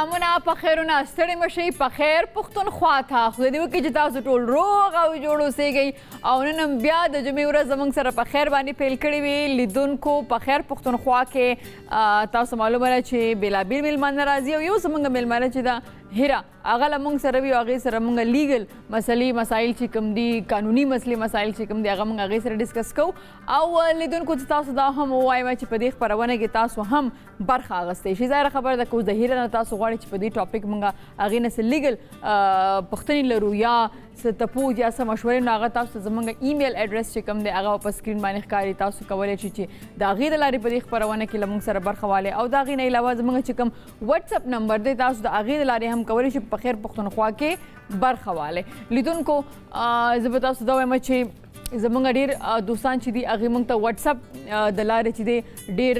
سلامونه په خیرونه ستړي مشئ په خیر پښتونخوا ته خدای دې وکړي چې تاسو ټول روغ او جوړ اوسئ او نن هم بیا د جمعې ورځ زموږ سره په خیر باندې پیل کړې وي لیدونکو په خیر پښتونخوا کې تاسو معلومه ده چې بېلابېل میلمانه راځي او یو زموږ میلمانه چې ده هیره هغه له موږ سره وي او هغې سره موږ لیګل مسایل چې کوم دي قانوني مسلې مسایل چې کوم دي هغه موږ هغې سره ډسکس کوو او لیدونکو چې تاسو دا هم ووایم چې په دې خپرونه کې تاسو هم برخه اخیستی شئ ظاهره خبره ده که اوس د هیره نه تاسو غواړئ چې په دې ټاپک موږ هغې نه څه لیګل پوښتنې لرو یا څه تپوس یا څه مشورې نو هغه تاسو ته زموږ ایمیل اډرس چې کوم دی هغه په سکرین باندې ښکاري تاسو کولی شئ چې د هغې د لارې په دې خپرونه کې له موږ سره برخه والئ او د هغې نه علاوه زموږ چې کوم وټساپ نمبر دی تاسو د هغې د لارې هم کولی شئ په خیر پښتونخوا کې برخه والئ لیدونکو زه به تاسو دا وایم چې زموږ ډېر دوستان چې دي هغې موږ ته وټساپ د لارې چې دی ډېر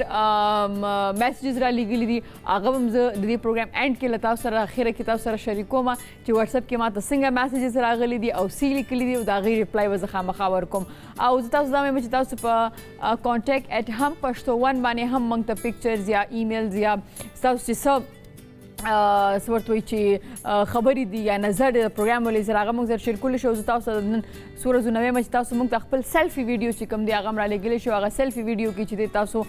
میسیجز را لیږلي دي هغه هم زه د دې پروګرام اینډ کې له تاسو سره اخره کې تاسو سره شریکوم چې وټساپ کې ماته څنګه میسیجز راغلي دي او څه لیکلي دي او د هغې ریپلای به زه خامخا ورکوم او زه تاسو دا وایم چې تاسو په کانټیکټ @هم پښتو ون باندې هم موږ ته پکچرز یا ایمیلز یا ستاسو چې څه څه ورته وایي چې خبرې دي یا نظر دی د پروګرام ولې سره هغه موږ سره شیر کولی شو زه تاسو سره نن څو ورځو نه وایم چې تاسو موږ ته خپل سیلفي ویډیو چې کوم دی هغه هم رالیږلی شو هغه سیلفي ویډیو کې چې دی تاسو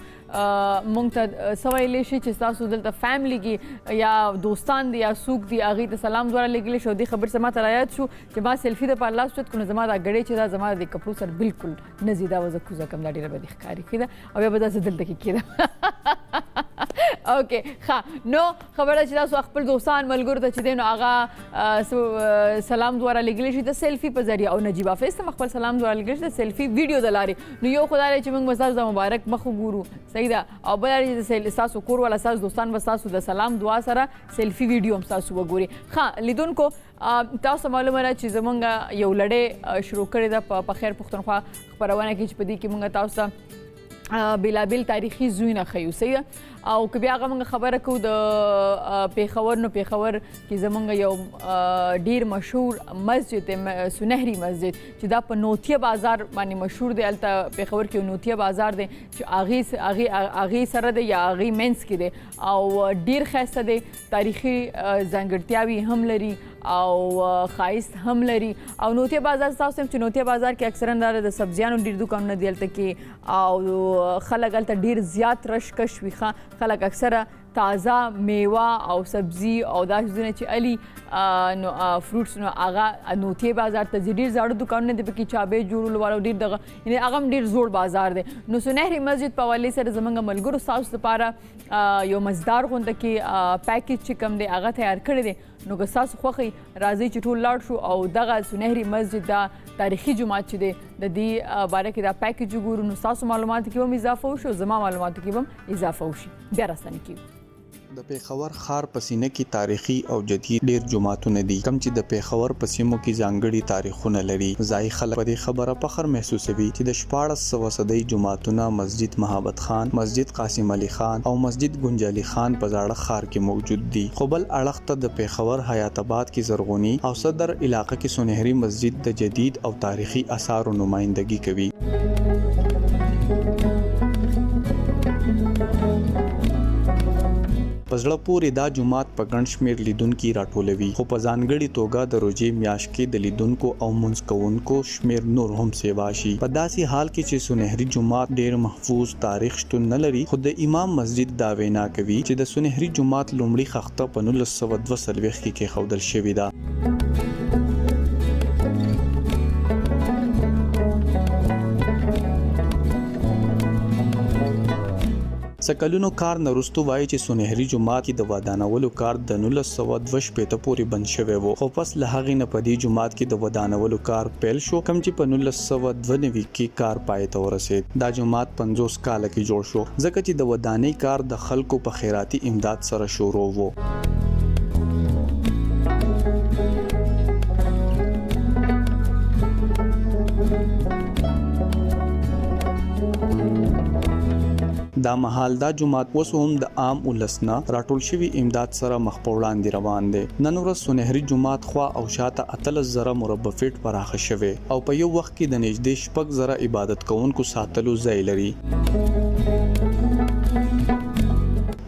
موږ ته څه ویلی شي چې تاسو دلته فیملی کې یا دوستان دي یا څوک دي هغې ته سلام دواره لیږلی شو دې خبرې سره ما ته رایاد شو چې ما سیلفي دپاره لاس اوچت کړو نو زما دا ګړۍ چې دا زما د کپړو سره بالکل نه ځي دا به زه کوزه کړم دا ډېره بدې ښکاري ښه ده او بیا به داسې دلته کې کېدم اوکې ښه نو خبره ده چې تاسو خپل دوستان ملګرو ته چې دی نو هغه سلام دواره لیږلی شي د سیلفي په ذریعه او نجیب حافظ ته هم خپل سلام دواره لیږلی شي د سیلفي ویډیو د لارې نو یو خو دا دی چې موږ به ستاسو د مبارک مخ وګورو صحیح ده او بله چې ستاسو کور والا ستاسو دوستان به ستاسو د سلام دعا سره سیلفي ویډیو هم ستاسو وګوري ښه لیدونکو تاسو معلومه ده چې زموږ یو لړۍ شروع کړې ده په خیر پښتونخوا خپرونه کې چې په دې کې موږ تاسو ته بېلابېل تاریخي ځایونه ښیو صحیح ده او که بیا هغه موږ خبره کوو د پېښور نو پېښور کې زموږ یو ډېر مشهور مسجد دی سنهري مسجد چې دا په نوتیه بازار باندې مشهور دی هلته پېښور کې یو نوتیه بازار دی چې هغې سره دی یا هغې منځ کې دی او ډېر ښایسته دی تاریخي ځانګړتیاوې هم لري او ښایست هم لري او نوتیه بازار ستاسو هم چې نوتیه بازار کې اکثرا دا د سبزیانو ډېر دوکانونه دي هلته کې او خلک هلته ډېر زیات رشکش وي ښه خلک اکثره تازه میوه او سبزي او دا شیزونه چې علي نو فروټس نو هغه نوتیه بازار ته ځي ډېر زاړه دوکانونه دي پکې چابې جوړولو والا ډېر دغه یعنې هغه هم ډېر زوړ بازار دی نو سنهري مسجد په حوالې سره زموږ ملګرو ستاسو لپاره یو مزدار غونډه کې پیکیج چې کوم دی هغه تیار کړی دی نو که ستاسو خوښئ راځئ چې ټول لاړ شو او دغه سنهري مسجد دا تاریخي جومات چې دی د دې باره کې دا پیکیج وګورو نو ستاسو معلوماتو کې هم اضافه وشي او زما معلوماتو کې هم اضافه وشي بیا راستنې کیږو د پېښور ښار په سینه کې تاریخي او جدید ډېر جوماتونه دي کم چې د پېښور په سیمو کې ځانګړي تاریخونه لري ځایي خلک په دې خبره فخر محسوسوي چې د 1400 صدۍ جوماتونه مسجد محبت خان مسجد قاسم علي خان او مسجد ګنجالي خان په زاړه ښار کې موجود دي خو بل اړخ ته د پېښور حیات آباد کې زرغوني او صدر علاقه کې سنهري مسجد د جدید او تاریخي آثارو نمائندګي کوي په زړه پورې دا جومات په ګڼ شمېر لیدونکي راټولوي خو په ځانګړې توګه د روژې میاشت کې د لیدونکو او مونځ کوونکو شمېر نور هم سیوا شي په داسې حال کې چې سنهري جومات ډېر محفوظ تاریخ شتون نه لري خو د امام مسجد دا وینا کوي چې د سنهري جومات لومړی خښته په 1942 کې کېښودل شوې ده سکلونو کار نرستو وایي چې سنهري جومات کې د ودانولو کار د 1922 پورې بند شوی و خو پس له هغې نه په دې جومات کې د ودانولو کار پیل شو کوم چې په 1992 کې کار پای ته ورسېد دا جومات 50 کاله کې جوړ شو ځکه چې د ودانۍ کار د خلکو په خیراتي امداد سره شروع و دا مهال دا جومات اوس هم د عام ولسنه راټول شوی امداد سره مخ په وړاندې روان دی نن ورځ سنهري جومات خوا او شاته 13,000 مربع فیټ پراخه شوی او په یو وخت کې د نږدې 6,000 عبادت کوونکو ساتلو ځای لري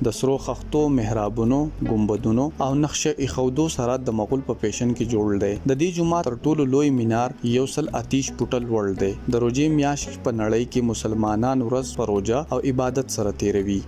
د سرو خښتو محرابونو ګمبدونو او نقشه ایښودو سره د مغول په پیشن کې جوړ دی. د دې جومات تر ټولو لوی مینار 130 فوټه لوړ دی. د روژې میاشت په نړۍ کې مسلمانان ورځ په روژه او عبادت سره تیروي.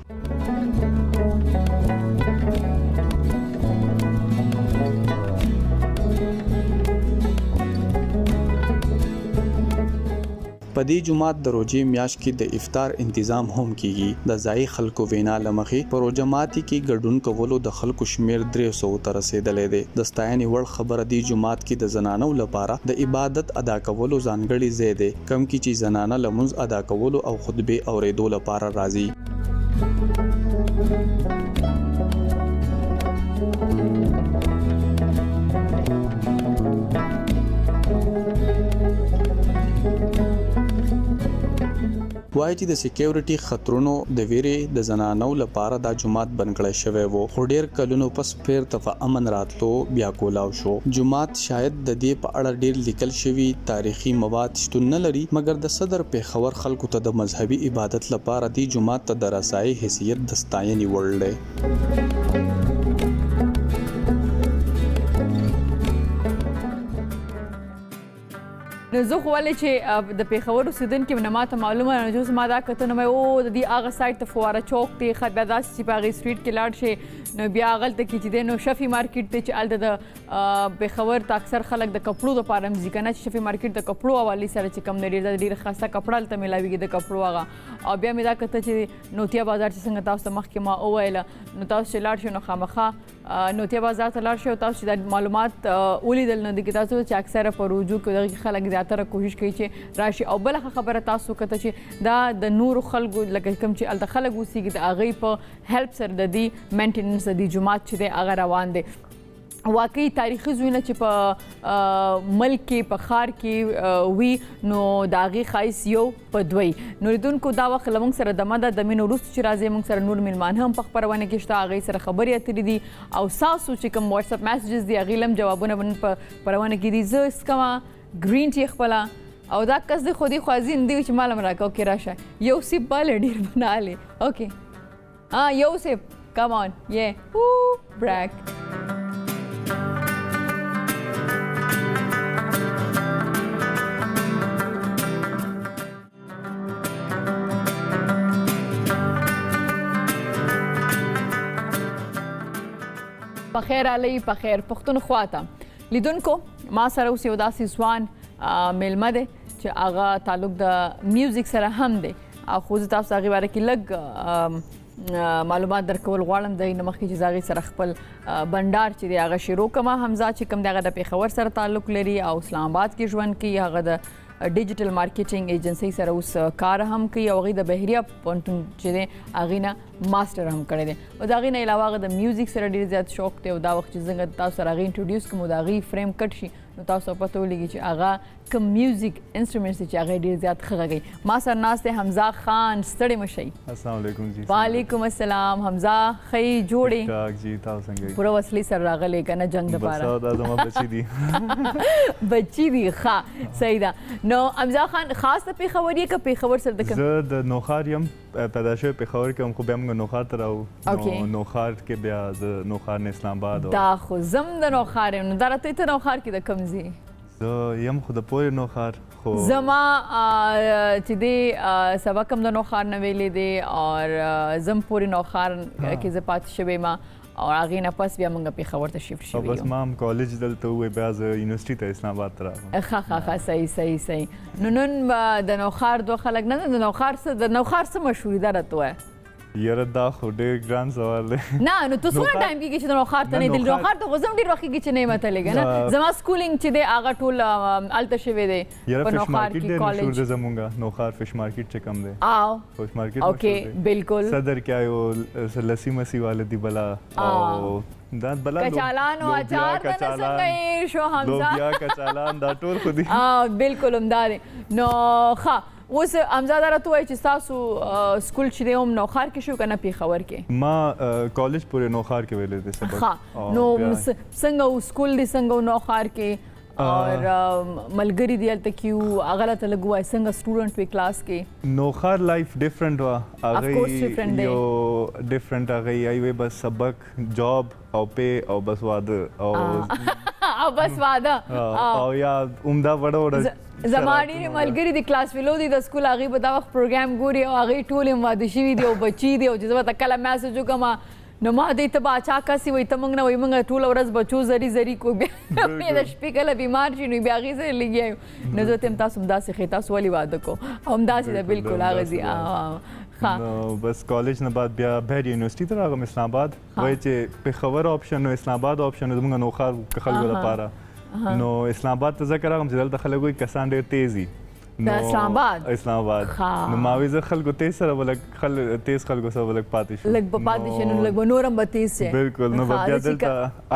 په دې جومات د روژې میاشت کې د افطار تنظیم هم کیږي. د ځای خلکو وینا لمخې په روژه ماتي کې ګډون کولو د خلکو شمیر 300 ته رسیدلی دی. د ستاینې وړ خبره دی جومات کې د زنانو لپاره د عبادت ادا کولو ځانګړي ځای دی، کم کې چې زنانه لمونځ ادا کولو او خطبه اوریدو لپاره راځي. وایي چې د سکیورټي خطرونو د ویرې د زنانو لپاره دا جومات بند کړی شوی و، خو ډیر کلونو پس پیر ته امن راتلو بیا کولاو شو. جومات شاید د دې په اړه ډیر لیکل شوی تاریخي مواد شتون نه لري، مګر د صدر پیښور خلکو ته د مذهبي عبادت لپاره دی جومات ته د رسایي حیثیت د ستاینې وړ دی. نو زه خو ولې چې د پیښور اوسېدونکي نه ماته معلومه نه چې ما دا کته نو او د دې هغه سایډ ته فواره چوک دی خط بیا داسې چې په هغې سټریټ کې لاړ شي نو بیا هغلته کې چې دی نو شفي مارکیټ دی چې هلته د پیښور ته اکثر خلک د کپړو دپاره مځي که نه چې شفي مارکیټ د کپړو حوالې سره چې کوم دی ډېره ښایسته کپړه هلته میلاویږي د کپړو هغه. او بیا مې دا کته چې نوتیا بازار چې څنګه تاسو ته مخکې ما وویله نو تاسو چې لاړ شئ نو خامخا نوتیا بازار ته لاړ شئ او تاسو چې دا معلومات ولیدل نو دې کې تاسو چې اکثره په رجوع کې دغه کې خلک زیاتره کوشش کوي چې راشي. او بله خبره تاسو کته چې دا د نورو خلکو لکه کوم چې هلته خلک اوسېږي د هغوی په هیلپ سره د دې مینټیننس د دې جومات چې دی هغه روان دی. واقعي تاریخي ځایونه چې په ملک کې په ښار کې وي نو د هغې ښایست یو په دوی. نو لیدونکو دا وخت له موږ سره دمه ده، د مینو وروسته چې راځي موږ سره نور میلمان هم په خپرونه کې شته، هغوی سره خبرې اترې دي او ستاسو چې کوم واټساپ میسیجز دي هغې هم جوابونه به نن په خپرونه کې دي. زه څکمه ګرین ټي خپله او دا کس دی خودی خوازین دی چې مالم راکه اوکې راشه یو سیب باله ډېر بنالی اوکې یو سیب کم آن یې برک. پخیر علی پخیر پښتونخوا ته لیدونکو ما سره اوس یو داسې ځوان میلمه دی چې هغه تعلق د میوزیک سره هم دی او خو زه تاسو هغې باره کې لږ معلومات درکول غواړم د نه مخکې چې زه هغې سره خپل بنډار چې دی هغه شروع کړم. حمزه چې کوم دی هغه د پیښور سره تعلق لري او اسلام آباد کې ژوند کوي، هغه د ډیجیټل مارکیټینګ ایجنسۍ سره اوس کار هم کوي او هغې د بهریه پوهنتون چې دی هغې نه ماسټر هم کړی دی او د هغې نه علاوه هغه د میوزیک سره ډېر زیات شوق دی او دا وخت چې څنګه تاسو سره هغې انټروډیوس کړم او د هغې فریم کټ شي نو تاسو پته ولګي چې هغه کوم میوزیک انسټرومنټس دي چې هغه ډېر زیات ښه غږوي. ما سره ناست دی حمزه خان، ستړی مه شئ. السلام علیکم جی. وعلیکم السلام. حمزه ښه جوړې؟ ټاک جی تاسو څنګه؟ پوره وسلې سره راغلی که نه جنګ دپاره؟ بس دا زما بچي دي. بچي دي ښه صحیح ده. نو حمزه خان خاص د پیښور یې که پیښور سره د کوم؟ زه د نوښار یم، پیدا شوی پیښور کې یم خو بیا موږ نوښار ته راوړو. نو نوښار کې بیا زه نوښار نه اسلام آباد. دا خو زم د نوښار یم. نو دا راته ته نوښار کې د کوم ځای؟ زه یم خو د پورې نوښار خو زما چې دی سبق هم د نوښار نه ویلی دی او زم پورې نوښار کې زه پاتې شوی یم او هغې نه پس بیا موږ پیښور ته شفټ شوي یو. بس ما هم کالج دلته ووی بیا زه یونیورسټي ته اسلام آباد ته راغلم. ښه صحیح. نو نن به د نوښار دوه خلک نه د نوښار څه مشهوري ده راته ووایه. یاره دا خو ډېر ګران سوال دی. نه نو ته څومره ټایم کېږي چې د نوښار ته نه یې دلې؟ نوښار ته خو زه هم ډېر وخت کېږي چې نه یم تللی که نه. زما سکولینګ چې دی هغه ټول هلته شوی دی په نوښار کې کالج. مشهور دی زمونږ نوښار فش مارکیټ چې کوم دی. فش مارکیټ اوکې بالکل. صدر کې آیو لسی مسي والا دی بلا او دا بلا کچالان او اچار ته نه څنګه یې شو حمزه؟ لوبیا کچالان دا ټول خو دي. بالکل همدا دی. نو ښه اوس حمزه دا راته ووایه چې ستاسو سکول چې دی هم نوښار کې شو که نه پیښور کې؟ ما کالج پورې نوښار کې ویلی دی سبق. ښه نو څنګه و سکول دی څنګه و نوښار کې اور ملګری دی هلته کیو هغه له ته لږ ووایه څنګه سټوډنټ وې کلاس کې نوخار لایف ډفرنٹ وا course different دی. یو ډفرنٹ هغه یې بس سبق جاب او پے او بس واده او بس واده او یا عمده وړه زما ډېرې ملګري د کلاس فیلو دي د سکول هغوی به دا وخت پروګرام ګوري او هغوی ټول یې واده شوي دي او بچي دي او چې زه به ته کله میسج وکړم نو ما دی ته به اچا کسې وایي ته موږ نه وایي موږ ټوله ورځ بچو زري کو بیا د شپې کله بیمار شي نو بیا هغې سره لګیا یو نو زه ته یم تاسو همداسې ښې تاسو ولې واده کو او همداسې ده بلکل هغه دي نو بس کالج نه بعد بیا بهر یونیورسټي ته راغلم اسلام آباد وایي چې پېښور آپشن او اسلام آباد آپشن زموږ نوخار خلکو لپاره نو اسلام آباد ته ځکه راغلم چې دلته خلک وایي کسان ډېر تیز دي د اسلام آباد نو ما وی زه خلکو تیز سره ولګ تیز خلکو سره ولګ پاتې شو لږ به پاتې شي نو لږ به نور هم به تیز شي بالکل نو بیا دلته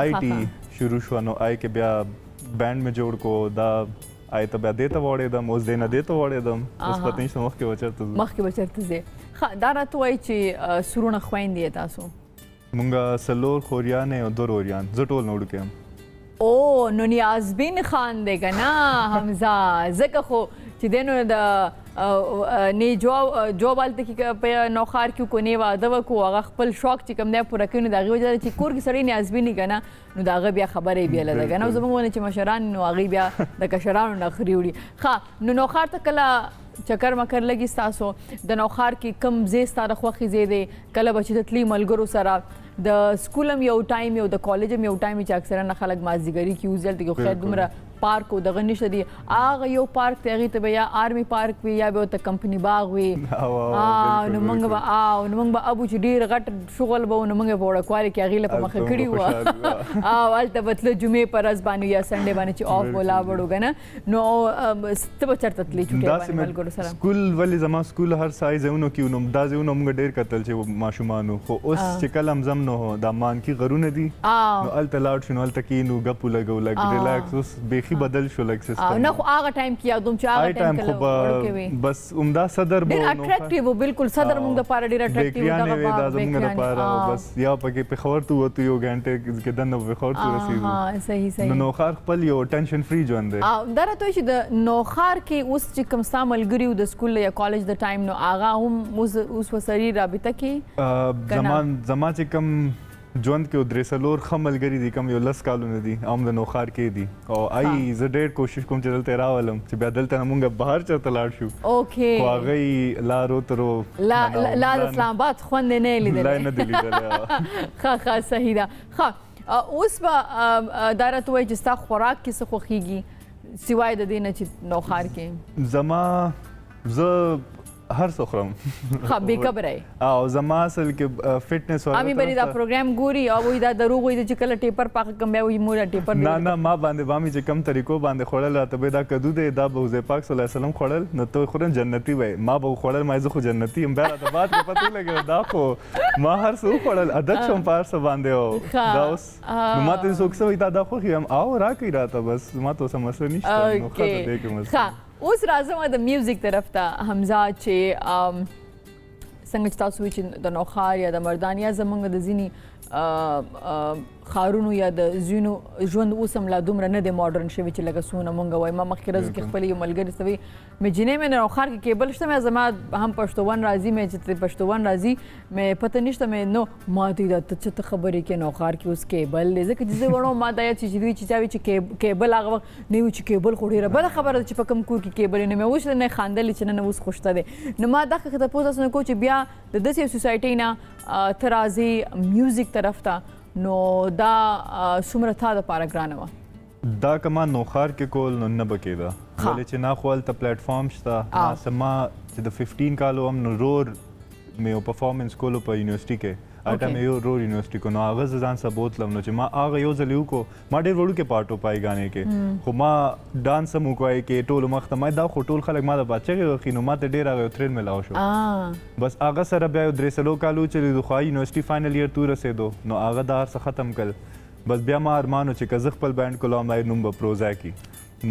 آی ټي شروع شو نو آی کې بیا بینډ مې جوړ کو دا آی ته بیا دې ته وړېدم اوس دې نه دې ته وړېدم اوس پته نشته مخکې به چېرته ځو مخکې به چېرته ځې دا راته وایي چې سرونه خویندې یې تاسو مونږ څلور خوریانې او دوه روریان زه ټول نه وړوکی یم او نو نیازبین خان دی که نه حمزه ځکه خو چې دی نو د نه جواب هلته کې په نوخار کې کو نه واده وکړو هغه خپل شوق چې کوم دی پوره کوي نو د هغې وجه ده چې کور کې سړی نیازبین وي که نه نو د هغه بیا خبره یې بیله ده که نه زموږ ونه چې مشران نو هغوی بیا د کشرانو نه خري وړي ښه نو نوخار ته کله چکر مکر لګي ستاسو د نوخار کې کوم ځای ستا د خوښې ځای دی کله به چې ته تلي ملګرو سره د سکول هم یو ټایم یو د کالج هم یو ټایم چې اکثرا خلک مازدیګري کې وځي هلته کې خیر دومره پارک او دغه نشته دي هغه یو پارک دی هغې ته به یا آرمي پارک وي یا به ورته کمپني باغ وي نو موږ به ابو چې ډېر غټ شغل به و نو موږ یې په وړکوالي کې هغې له په مخه کړي وه او هلته به تله جمعې په ورځ باندې یا سنډې باندې چې آف ولا وړو که نه نو ته به چېرته تلې چوټۍ باندې ملګرو سره سکول ولې زما سکول هر ځای ځایونو کې نو دا ځایونه موږ ډېر کتل چې ماشومانو خو اوس چې کله هم ځم نو دا مانکي غرونه دي نو هلته لاړ شو نو هلته کښېنو ګپو لګو لږ ریلاکس اوس بیخي بدل شو لږ سیستم نه خو هغه ټایم کې یادوم چې هغه ټایم کله وړوکې وي بس عمده صدر ډېر اټریکټیو بالکل صدر موږ دپاره ډېر اټریکټیو بیکریانې وې دا زموږ دپاره بس یا پکې پېښور ته ووتو یو ګنټې کې دننه پېښور ته رسېدو صحیح نو نوخار خپل یو ټینشن فری ژوند دی دا راته وایي چې د نوخار کې اوس چې کوم ستا ملګري وو د سکول یا کالج د ټایم نو هغه هم اوس ورسره رابطه کې زما چې کوم ژوند کې درې څلور ښه ملګري دي کوم یو لس کالونه دي هم د نوخار کې دي او زه ډېر کوشش کوم چې دلته راولم چې بیا دلته نه مونږ بهر چېرته لاړ شو خو هغوی لارو ترو لار اسلام آباد خوند یې نه یې لیدلی نه دی لیدلی ښه صحیح ده ښه اوس به دا راته وایي چې ستا خوراک کې څه خوښېږي سوای د دې نه چې نوخار کې زما زه هر څه خورم ښه بېکبره او زما اصل کې فټنس امي بری دا پروګرام ګوري او وایي دا دروغ وایي چې کله ټیپر پاکه کم بیا وایي مور ټیپر نه ما باندې به مې چې کم طریقو باندې خوړل راته به دا کدو دی دا به حضور پاک صلی الله علیه وسلم خوړل نو ته خورن جنتي وای ما به خوړل ما زه خو جنتي یم بیا راته بعد کې پته لګېده دا خو ما هر څه وخوړل عادت شوم په هر څه باندې او دا اوس نو ما ته څوک څه وایي دا خوښ یم او راکړئ راته بس ما ته اوس مسله نشته نو ښه ده دې کې مسله اوس راځم د میوزیک طرف ته حمزه چې څنګه چې تاسو وایي چې د نوخار یا د مردان یا زموږ د ځینې ښارونو یا د ځینو ژوند اوس هم لا دومره نه دی ماډرن شوی چې لکه څونه مونږ وایو ما مخکې ورځو کې خپل یو ملګري ته وایي مې جینۍ مې نوخار کې کیبل شته مې زما هم پښتون راځي مې چې پښتون راځي مې پته نشته مې نو ما ته دا ته خبرې کې نوخار کې اوس کیبل دی ځکه چې زه وړو ما دا چې دوی چې چا وي چې کیبل هغه وخت نه وي چې کیبل خو ډېره بده خبره ده چې په کوم کور کې کیبل نه مې اوس نه خاندلې چې نه اوس خوشته دی نو ما دا تپوس تاسو نه کوم چې بیا د داسې یو سوسایټۍ نه ته راځې میوزیک طرف ته نو دا څومره تا دپاره ګرانه وه دا که ما نوخار کې کول نو نه به کېده ولې چې نه خو هلته پلیټفارم شته ناسه ما چې د 15 کالو هم نو رور مې یو پرفارمنس کولو په یونیورسټي کې هلته مې یو رور یونیورسټي کو نو هغه زه ځان سره بوتلم نو چې ما هغه یو ځل وکړو ما ډېر وړوکی پارټ وپای ګانې کې خو ما ډانس هم وکړی کې ټولو مخ ته ما دا خو ټول خلک ما د باچغې وخي نو ما ته ډېر هغه یو تھرل میلاو شو بس هغه سره بیا یو 3 کالو چې خو یونیورسټي فاینل ایئر تو رسېدو نو هغه دا هر څه ختم کړل بس بیا ما ارمانو چې که زه خپل بینډ کولم دا نوم به پروزا کي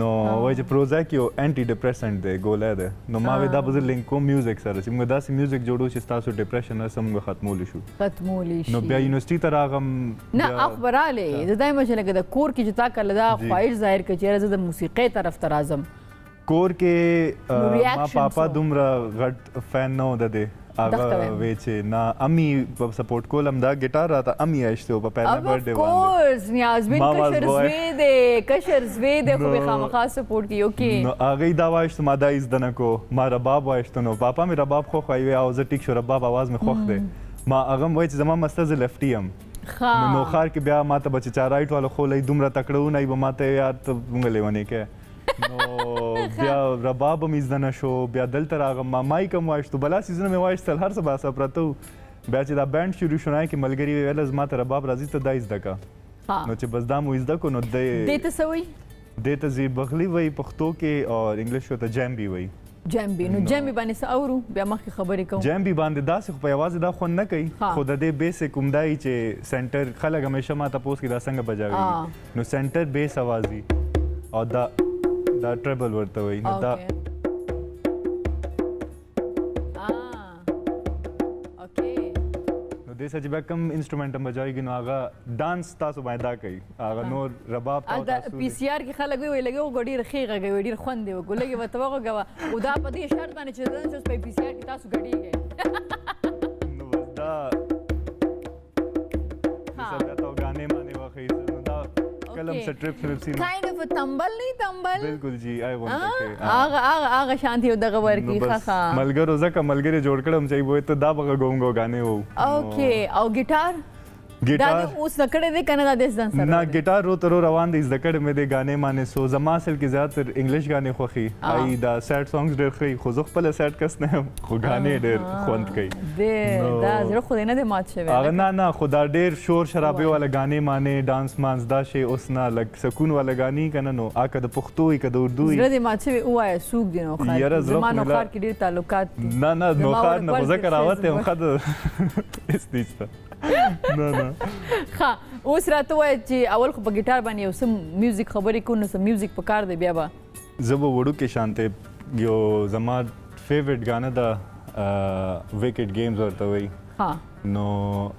نو وای چې پروزاک یو انټي ډیپریسنټ دی ګولۍ دی نو ما وې دا به زه لینک کوم میوزیک سره چې موږ داسې میوزیک جوړو چې ستاسو ډیپریشن هسه موږ ختمولی شو نو بیا یونیورسټي ته راغم نه اخبراله زه دایمه چې لکه د کور کې چې تا کله دا خواهش ظاهر کړي چې زه د موسیقۍ طرف ته راځم کور کې ما پاپا دومره غټ فین نه و د دې هغه وی چې نه امي سپورټ کولم دا ګیټار راته امي ایشته په پهلا برډے باندې کورس نیازبین کشر زوی دی خو به خامخا سپورټ کیو کې نو هغه دا وایشته ما دا از دنه کو ما رباب وایشته نو پاپا می رباب خو خوای او زه ټیک شو رباب आवाज می خوښ دی ما هغه وای چې زما مستز لفټی ام نو خار کې بیا ما ته بچ چارایټ والو خو لای دومره تکړو نه به ما ته یار ته مونږ لیونه کې نو بیا رباب مې زده نه شو بیا دلته راغم ما مایک هم وایشتو بلا سیزونه مې وایشتل هر څه باسه پرته بیا چې دا بینډ شروع شو نه کې ملګري ویل زما ته رباب راځي ته دا زده کا نو چې بس دا مو زده کو نو دې ته سوي دې ته زی بغلی وای پښتو کې او انګلیش ته جامبي وای جامبي نو جامبي باندې څه اورو بیا مخکې خبرې کوم جامبي باندې داسې خو په یوازې دا خو نه کوي خو د دې بیسک کومدای چې سنټر خلک همیشه ما تاسو کې دا څنګه بجاوي نو سنټر بیس اوازي او دا ټریبل ورته وای نو دا دې سچ به کوم انسټرومنټ هم بجایږي نو هغه ډانس تاسو باندې دا کوي هغه نور رباب تاسو دا پی سی آر کې خلک وی لګي غوډي رخیغه غوډي خوند دی ګولګي وته وګه او دا په دې شرط باندې چې د پی سی آر کې تاسو غډیږي نو دا څه دا غانې باندې واخې نو دا کلم سټریپ سین کائنډ اف تمبل نه تمبل بالکل جی آی وانټ هغه شانتي او دغه ورکی ښه ملګرو زکه ملګری جوړ کړم چې وای ته دا بغه ګونګو غانې وو اوکې او ګیټار دا اوس نکړې دې کنه د ځان سره نه ګیټار رو تر روان دي زکړې مې دې غانې مانې سو زما اصل کې زیاتره انګلیش غانې خوخي ای دا سیډ سانګز ډېر خي خو زه خپل سیډ کس نه خو غانې ډېر خوند کوي دا زړه خو نه دې مات شوی هغه نه خو دا ډېر شور شرابې والا غانې مانې ډانس مانس دا شی اوس نه لګ سکون والا غانې کنه نو اکه د پښتو ای کده اردو ای زړه دې مات شوی وای سوق دي نو خیر زمانو خار کې ډېر تعلقات دي نه نو خار نه ذکر راوته هم خد استیسته نه ها اوس راته وای چې اول خو په ګیټار باندې یو سم میوزیک خبرې کو نو سم میوزیک پکار دی بیا به زه به وړو کې شانته یو زما فیورټ غانه دا ویکټ گیمز ورته وای ها نو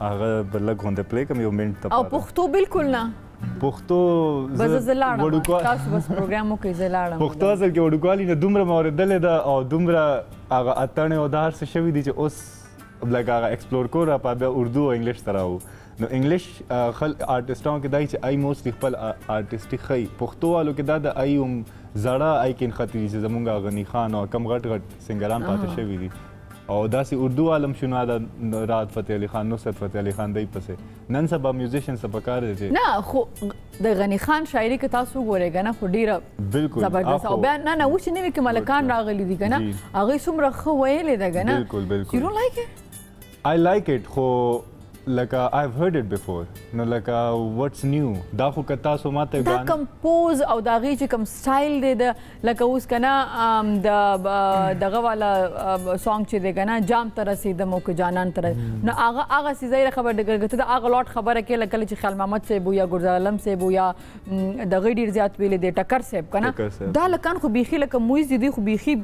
هغه بلګ هونده پلی کوم یو منټ ته او پښتو بالکل نه پښتو بس زلاړم تاسو بس پروګرامو کې زلاړم پښتو اصل کې وړوکوالی نه دومره موردل ده او دومره هغه اتنه او دار څه شوی دي چې اوس لکه هغه ایکسپلور کو را په اردو او انګلیش سره وو نو انګلیش خل آرټیسټانو کې دای چې آی موستلی خپل آرټیسټي خي پښتو والو کې دا د آی هم زړه آی کین خطري چې زمونږ غنی خان او کم غټ سنگران پاتې شوی دي او داسې اردو عالم شنو دا رات فتح علی خان نصرت فتح علی خان دای پسې نن سبا میوزیشن سبا کار دي نه خو د غنی خان شاعري کې تاسو ګورئ کنه خو ډیره بالکل زبردست او بیا نه اوس نوې کې ملکان راغلي دي کنه هغه څومره خو ویلې ده کنه بالکل you don't like it I like it خو لکه I've heard it before نو لکه what's new دا خو کتا سو ماته دا کمپوز او دا غي چې کم سټایل دی د لکه اوس کنه د دغه والا سونګ چې دی کنه جام تر رسیدم او که جانان تر نو هغه سیزای خبر دغه ته هغه لوټ خبره کې لکه چې خیال محمد صاحب یا ګرزا عالم صاحب یا د غډیر زیات ویل دی ټکر صاحب کنه دا لکان خو بيخي لکه مویز دي خو بيخي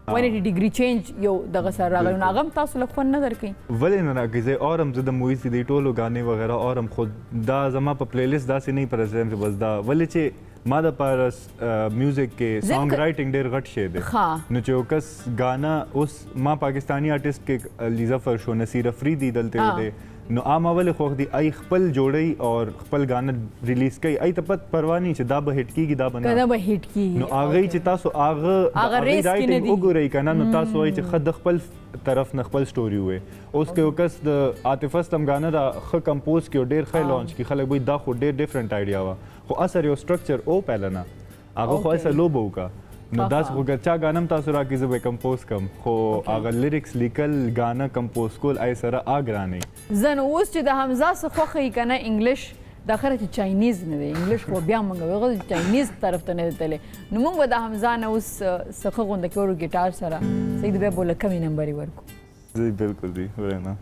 180 ډیګري چینج یو دغه سره راغلی نو هغه هم تاسو له خوند نه درکوي ولې نه راکوي اورم زه د موویز دي ټولو غانې وغیرہ اورم خود دا زما په پلی لیست داسې نه پرځم چې بس دا ولې چې ما د پارس میوزیک کې سانګ رائټینګ ډېر غټ شی دی نو چې وکس غانا اوس ما پاکستانی آرټیست کې لیزا فرشو نصیر افریدي دلته دی نو عام اول خو دی ای خپل جوړی او خپل غانا ریلیز کوي ای ته پت پروا نه چې دا به هټ کیږي دا بنا دا به هټ کیږي نو هغه چې تاسو هغه رائټینګ وګورئ کنه نو تاسو وای چې خد خپل طرف نه خپل سټوري وي اوس کې وکس د عاطف اسلم غانا دا خ کمپوز کې ډیر ښه لانچ کی خلک وای دا خو ډیر ډیفرنٹ آیډیا وا خو اثر یو سټرکچر او پهلنا هغه خو اصل لوبو کا نو داس خو ګچا غانم تاسو راکې زه به کمپوز کم خو هغه لیریکس لیکل غانا کمپوز کول ای سره اګرانه زن اوس چې د حمزه څخه خو کنه انګلیش د اخر چې چاینیز نه دی انګلیش خو بیا موږ وغه چاینیز طرف ته نه تللی نو موږ د حمزه نه اوس څخه غونډه کړو ګیټار سره سید به بوله کمی نمبر ورکو جی بالکل دی ورنه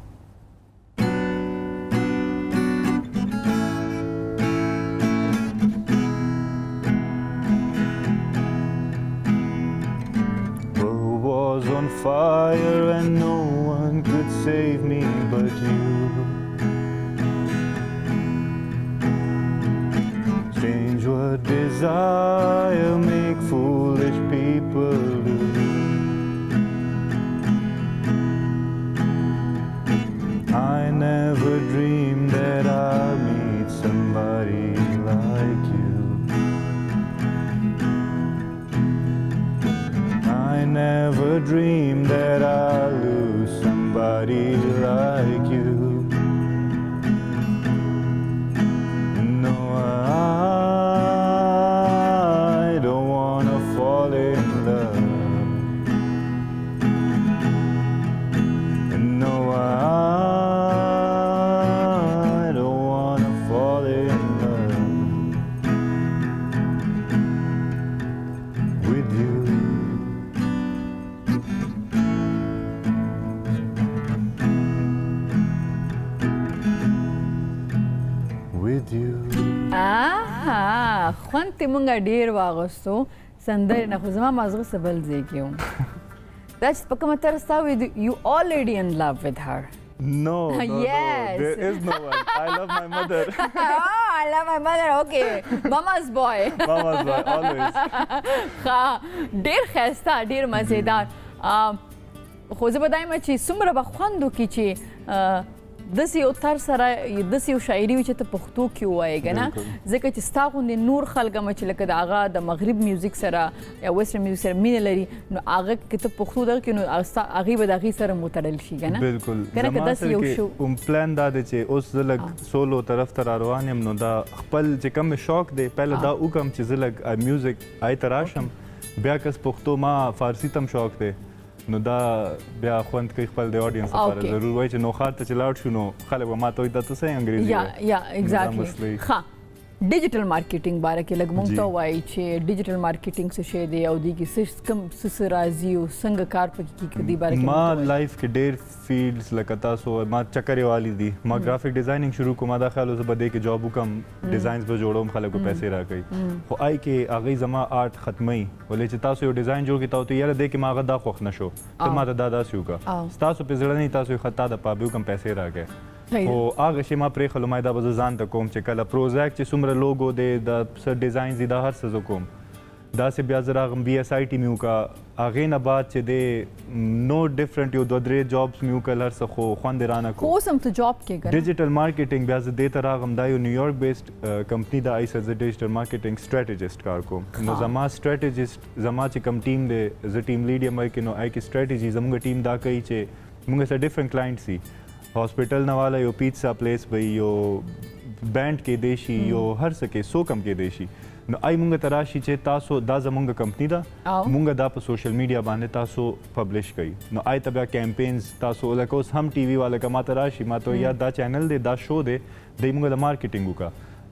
on fire and no one could save me but you. Strange what desire make foolish people do. I never dreamed that I'd meet somebody like you. I never dreamed that I'd lose somebody like you. No, I don't wanna fall in love. No, I don't wanna fall in love with you. With you. خوند ته مونږ ډیر واغوستو سندرې نه خو زما مازغه سبل ځای کې وم دا چې په کومه طرز تا وي یو already in love with her. No, Yes. there is no one. I love my mother. I love my mother. Okay. Mama's boy. Mama's boy, always. ښه ډیر ښایسته ډیر مزیدار خو زه به دا یم چې څومره به خوند وکړي چې داسې یو طرز سره داسې یو شاعري وي چې ته پښتو کې ووایې که نه ځکه چې ستا غوندې نور خلک هم چې لکه د هغه د مغرب میوزیک سره یا ویسټرن میوزیک سره مینه لري نو هغه کې ته پښتو دغه کې نو هغې به د هغې سره متړل شي که نه بالکل که نه که داسې یو شو پلان دا دی چې اوس زه لږ سولو طرف ته را روان یم نو دا خپل چې کوم شوق دی پهله دا وکړم چې زه لږ میوزیک هغې ته راشم بیا کس پښتو ما فارسي ته هم شوق دی نو دا بیا خوند کوي خپل د اډینس لپاره ضرور وایي چې نوخار ته چې لاړ شو نو خلک به ما ته وایي دا ته څه انګریزي یا ایگزیکټلی ښه ډیجیټل مارکیټینګ باره کې لږ موږ ته ووایي چې ډیجیټل مارکیټینګ څه شی دی او دې کې کوم څه راځي او څنګه کار پکې کېږي دې باره کې ما لایف کې ډېر فیلډز لکه تاسو ما چکرې والی دي ما ګرافیک ډیزاینینګ شروع کوم دا خیال زه به دې کې جاب وکړم ډیزاینز به جوړوم خلکو پیسې راکوي خو آی کې هغې زما آرټ ختموي ولې چې تاسو یو ډیزاین جوړ کړي ته یاره دې کې ما هغه دا خوښ نه شو ته ما ته دا داسې وکړه ستاسو پې زړه نه تاسو یې خطا د پابې وکړم پیسې راکړې خو هغه شی ما پرېښلو ما دا به زه ځان ته کوم چې کله پروزیک چې څومره لوګو دی د څه ډیزاینز دي دا هر څه زه کوم داسې بیا زه راغلم BSIT مې وکړه هغې نه بعد چې دی نو ډفرنټ یو 2-3 جابس مې وکړل هر څه خو خوند یې رانه خو اوس هم ته جاب کې ګره ډیجیټل مارکیټینګ بیا زه دې ته راغلم دا یو نیویارک بیسډ کمپني ده آی سره زه ډیجیټل مارکیټینګ سټریټیجسټ کار کوم نو زما سټریټیجسټ زما چې کوم ټیم دی زه ټیم لیډ یم کې نو آی کې سټریټیجي زموږ ټیم دا کوي چې موږ سره ډفرنټ کلاینټ سي हॉस्पिटल न वाला यो pizza place भई यो बैंड کې دی شي یو هر څه کې سو کم کې دی شي نو آی مونږ ته راشي چې تاسو دا زمونږ کمپنی ده مونږ دا په سوشل میډیا باندې تاسو پبلش کړئ نو آی ته بیا کیمپینز تاسو لکه اوس هم ټي وي والا که ماته راشي ما ته یا دا چینل دی دا شو دی دی مونږ د مارکیټینګ وکړه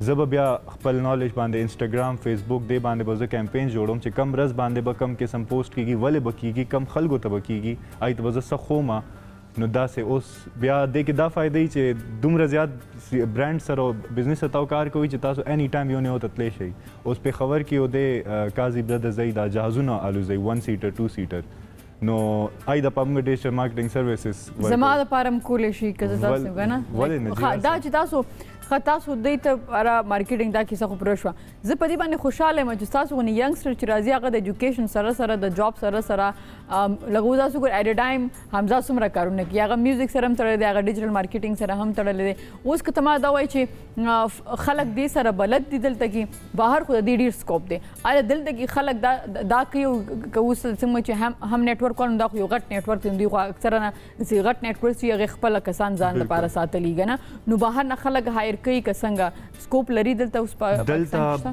زه به بیا خپل نالج باندې انسټاګرام فیسبوک دی باندې به زه کیمپین جوړوم چې کم ورځ باندې به کم قسم پوسټ کیږي ولې به کیږي کم خلکو ته به کیږي آی ته به زه څه خومه نو داسې اوس بیا دې کې دا فایده وي چې دومره زیات برانډ سره او بزنس سره کار کوي چې تاسو اني ټایم یو نه ته تللی شئ اوس پېښور کې یو دی قاضي برادرز دی دا جهازونه الوزوي 1 سیټر 2 سیټر نو آی د پامګ ډیجیټل مارکیټینګ سروسز زما لپاره هم کولی شي که زه تاسو وګڼم ولې نه دا چې تاسو تاسو دې ته مارکیټینګ دا کیسه خو پوره شوه زه په دې باندې خوشحاله یم چې تاسو غوندې ینګسټر چې راځي هغه د ایجوکیشن سره سره د جاب سره سره لږ تاسو ګور ایټ ا ټایم همزه څومره کارونه کوي هغه میوزیک سره هم تړلی دی هغه ډیجیټل مارکیټینګ سره هم تړلی دی اوس که ته ما دا وایي چې خلک دې سره بلد دي دلته کې بهر خو د دې ډېر سکوپ دی آیا دلته کې خلک دا کوي که اوس څنګه چې هم نیټورک والو دا خو یو غټ نیټورک دی دوی خو اکثره نه داسې غټ نیټورک وي هغې خپله کسان ځان لپاره ساتلي که نه نو بهر نه خلک هایر کوي که څنګه سکوپ لري دلته اوس دلته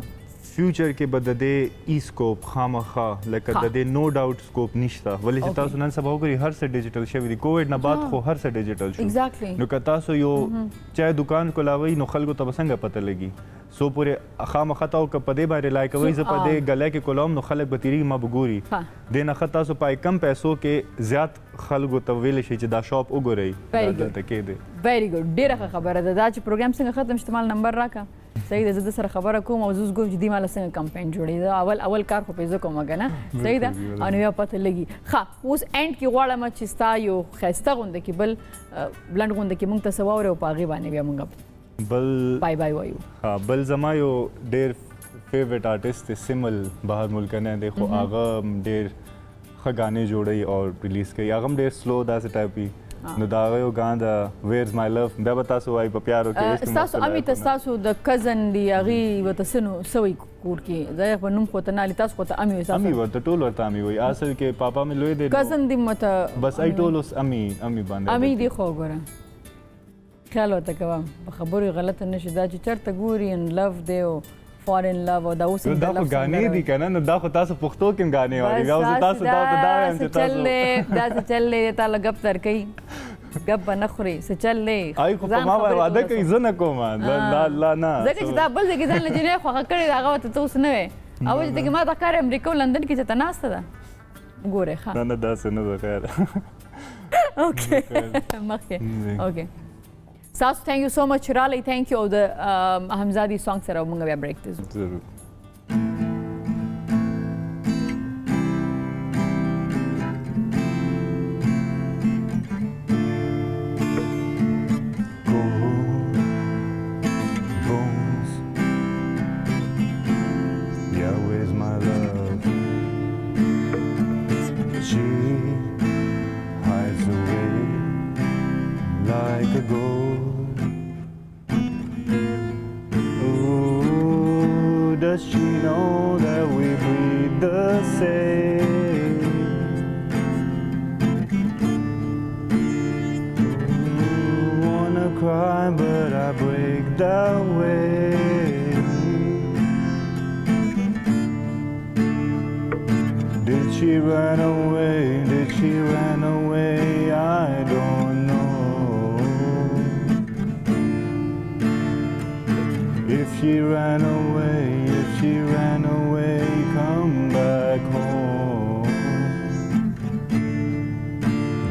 فیوچر کې به د دې ای سکوپ خامخا لکه د دې نو ډاوټ سکوپ نشته ولې چې تاسو نن سبا وګورئ هر څه ډیجیټل شوي دي کووډ نه بعد خو هر څه ډیجیټل شو نو که تاسو یو چای دکان کولاوئ نو خلکو ته به څنګه پته لګي سو پورې خامخا ته که په دې باندې ریلای کوئ زه په دې ګلی کې کولاوم نو خلک به تېرېږي ما به ګوري دې نه ښه تاسو په کم پیسو کې زیات خلکو ته ویلی شي چې دا شاپ وګورئ دا دلته کې دی ویری ګډ ډېره ښه خبره ده دا چې پروګرام څنګه ختم شته مال نمبر راکړه صحیح ده. زه د سره خبره کوم او زه اوس ګورم چې دې ماله څنګه کمپاین جوړوي. زه اول کار خو پې زه کوم که نه، صحیح ده، او نو بیا پته لګي. ښه، اوس اینډ کې غواړم چې ستا یو ښایسته غونډه کې بل بلنډ غونډه کې موږ ته څه واورې او په هغې باندې بیا موږ بل بای بای وایو. ها بل زما یو ډېر فیوریټ آرټسټ دی سیمل بهر ملک نه دی، خو هغه ډېر ښه ګانې جوړوي او ریلیز کوي. هغه هم ډېر سلو داسې ټایپي. نو دا هغه یو ګان د ویرز مای لو بیا به تاسو وایي په پیارو کې. ستاسو امي ته ستاسو د کزن دی هغې ورته څه وایي کور کې؟ زه یې په نوم خو ته نه علي، تاسو خو ته امي وایي. امي ورته ټول ورته امي وایي. اصل کې پاپا مې لوی دی، کزن دی مته بس ای ټول اوس امي باندې امي دی. خو ګوره خیال ورته کوه په خبرو غلطه نه شي، دا چې چېرته ګوري ان لو دی او فارن لو او دا اوس دا خو ګانې دي که نه، نو دا خو تاسو پښتو کې هم ګانې وایي. اوس تاسو دا ته دا وایم چې تاسو دا څه چل دی تا له ګپ درکوي، ګپ به نه خوري. څه چل دی ای خو په ما باندې واده کوي، زه نه کوم. لا نه، ځکه چې دا بل ځای کې ځان له جنۍ خوښه کړې ده هغه ورته ته اوس نه وې. او چې ته کې ما دا کار امریکا او لندن کې چې ته ناسته ده ګورې. ښه نه داسې نه ده، خیر. اوکې مخکې اوکې تاسو تھینک یو سو مچ رالی. تھینک یو. او د حمزادي سانګ سره موږ بیا بریک ته ځو. ضرور. Does she know that we breathe the same? Wanna cry but I break that way. Did she run away? Did she run away? I don't know. If she ran away, come back home.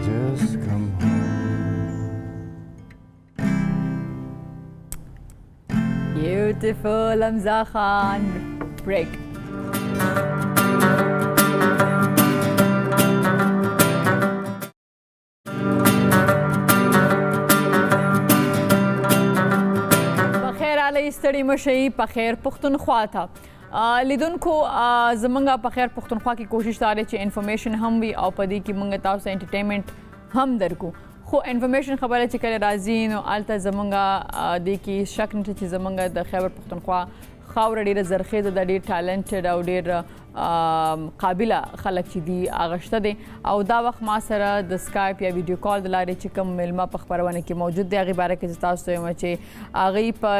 Just come home. Beautiful Hamza Khan. Break. ستړي مشئ په خیر پښتونخوا ته لیدونکو. زمونږ په خیر پښتونخوا کې کوشش دا دی چې انفارمیشن هم وي او په دې کې مونږ تاسو ته انټرټینمنټ هم درکو. خو انفارمیشن خبره چې کله راځي نو هلته زمونږ دې کې شک نشته چې زمونږ د خیبر پښتونخوا خاوره ډېره زرخیزه ده، ډېر ټالنټډ او ډېر قابله خلک چې دي هغه شته دي. او دا وخت ما سره د سکایپ یا ویډیو کال د لارې چې کوم میلمه په خپرونه کې موجود دی هغې باره کې زه تاسو ته وایم چې هغوی په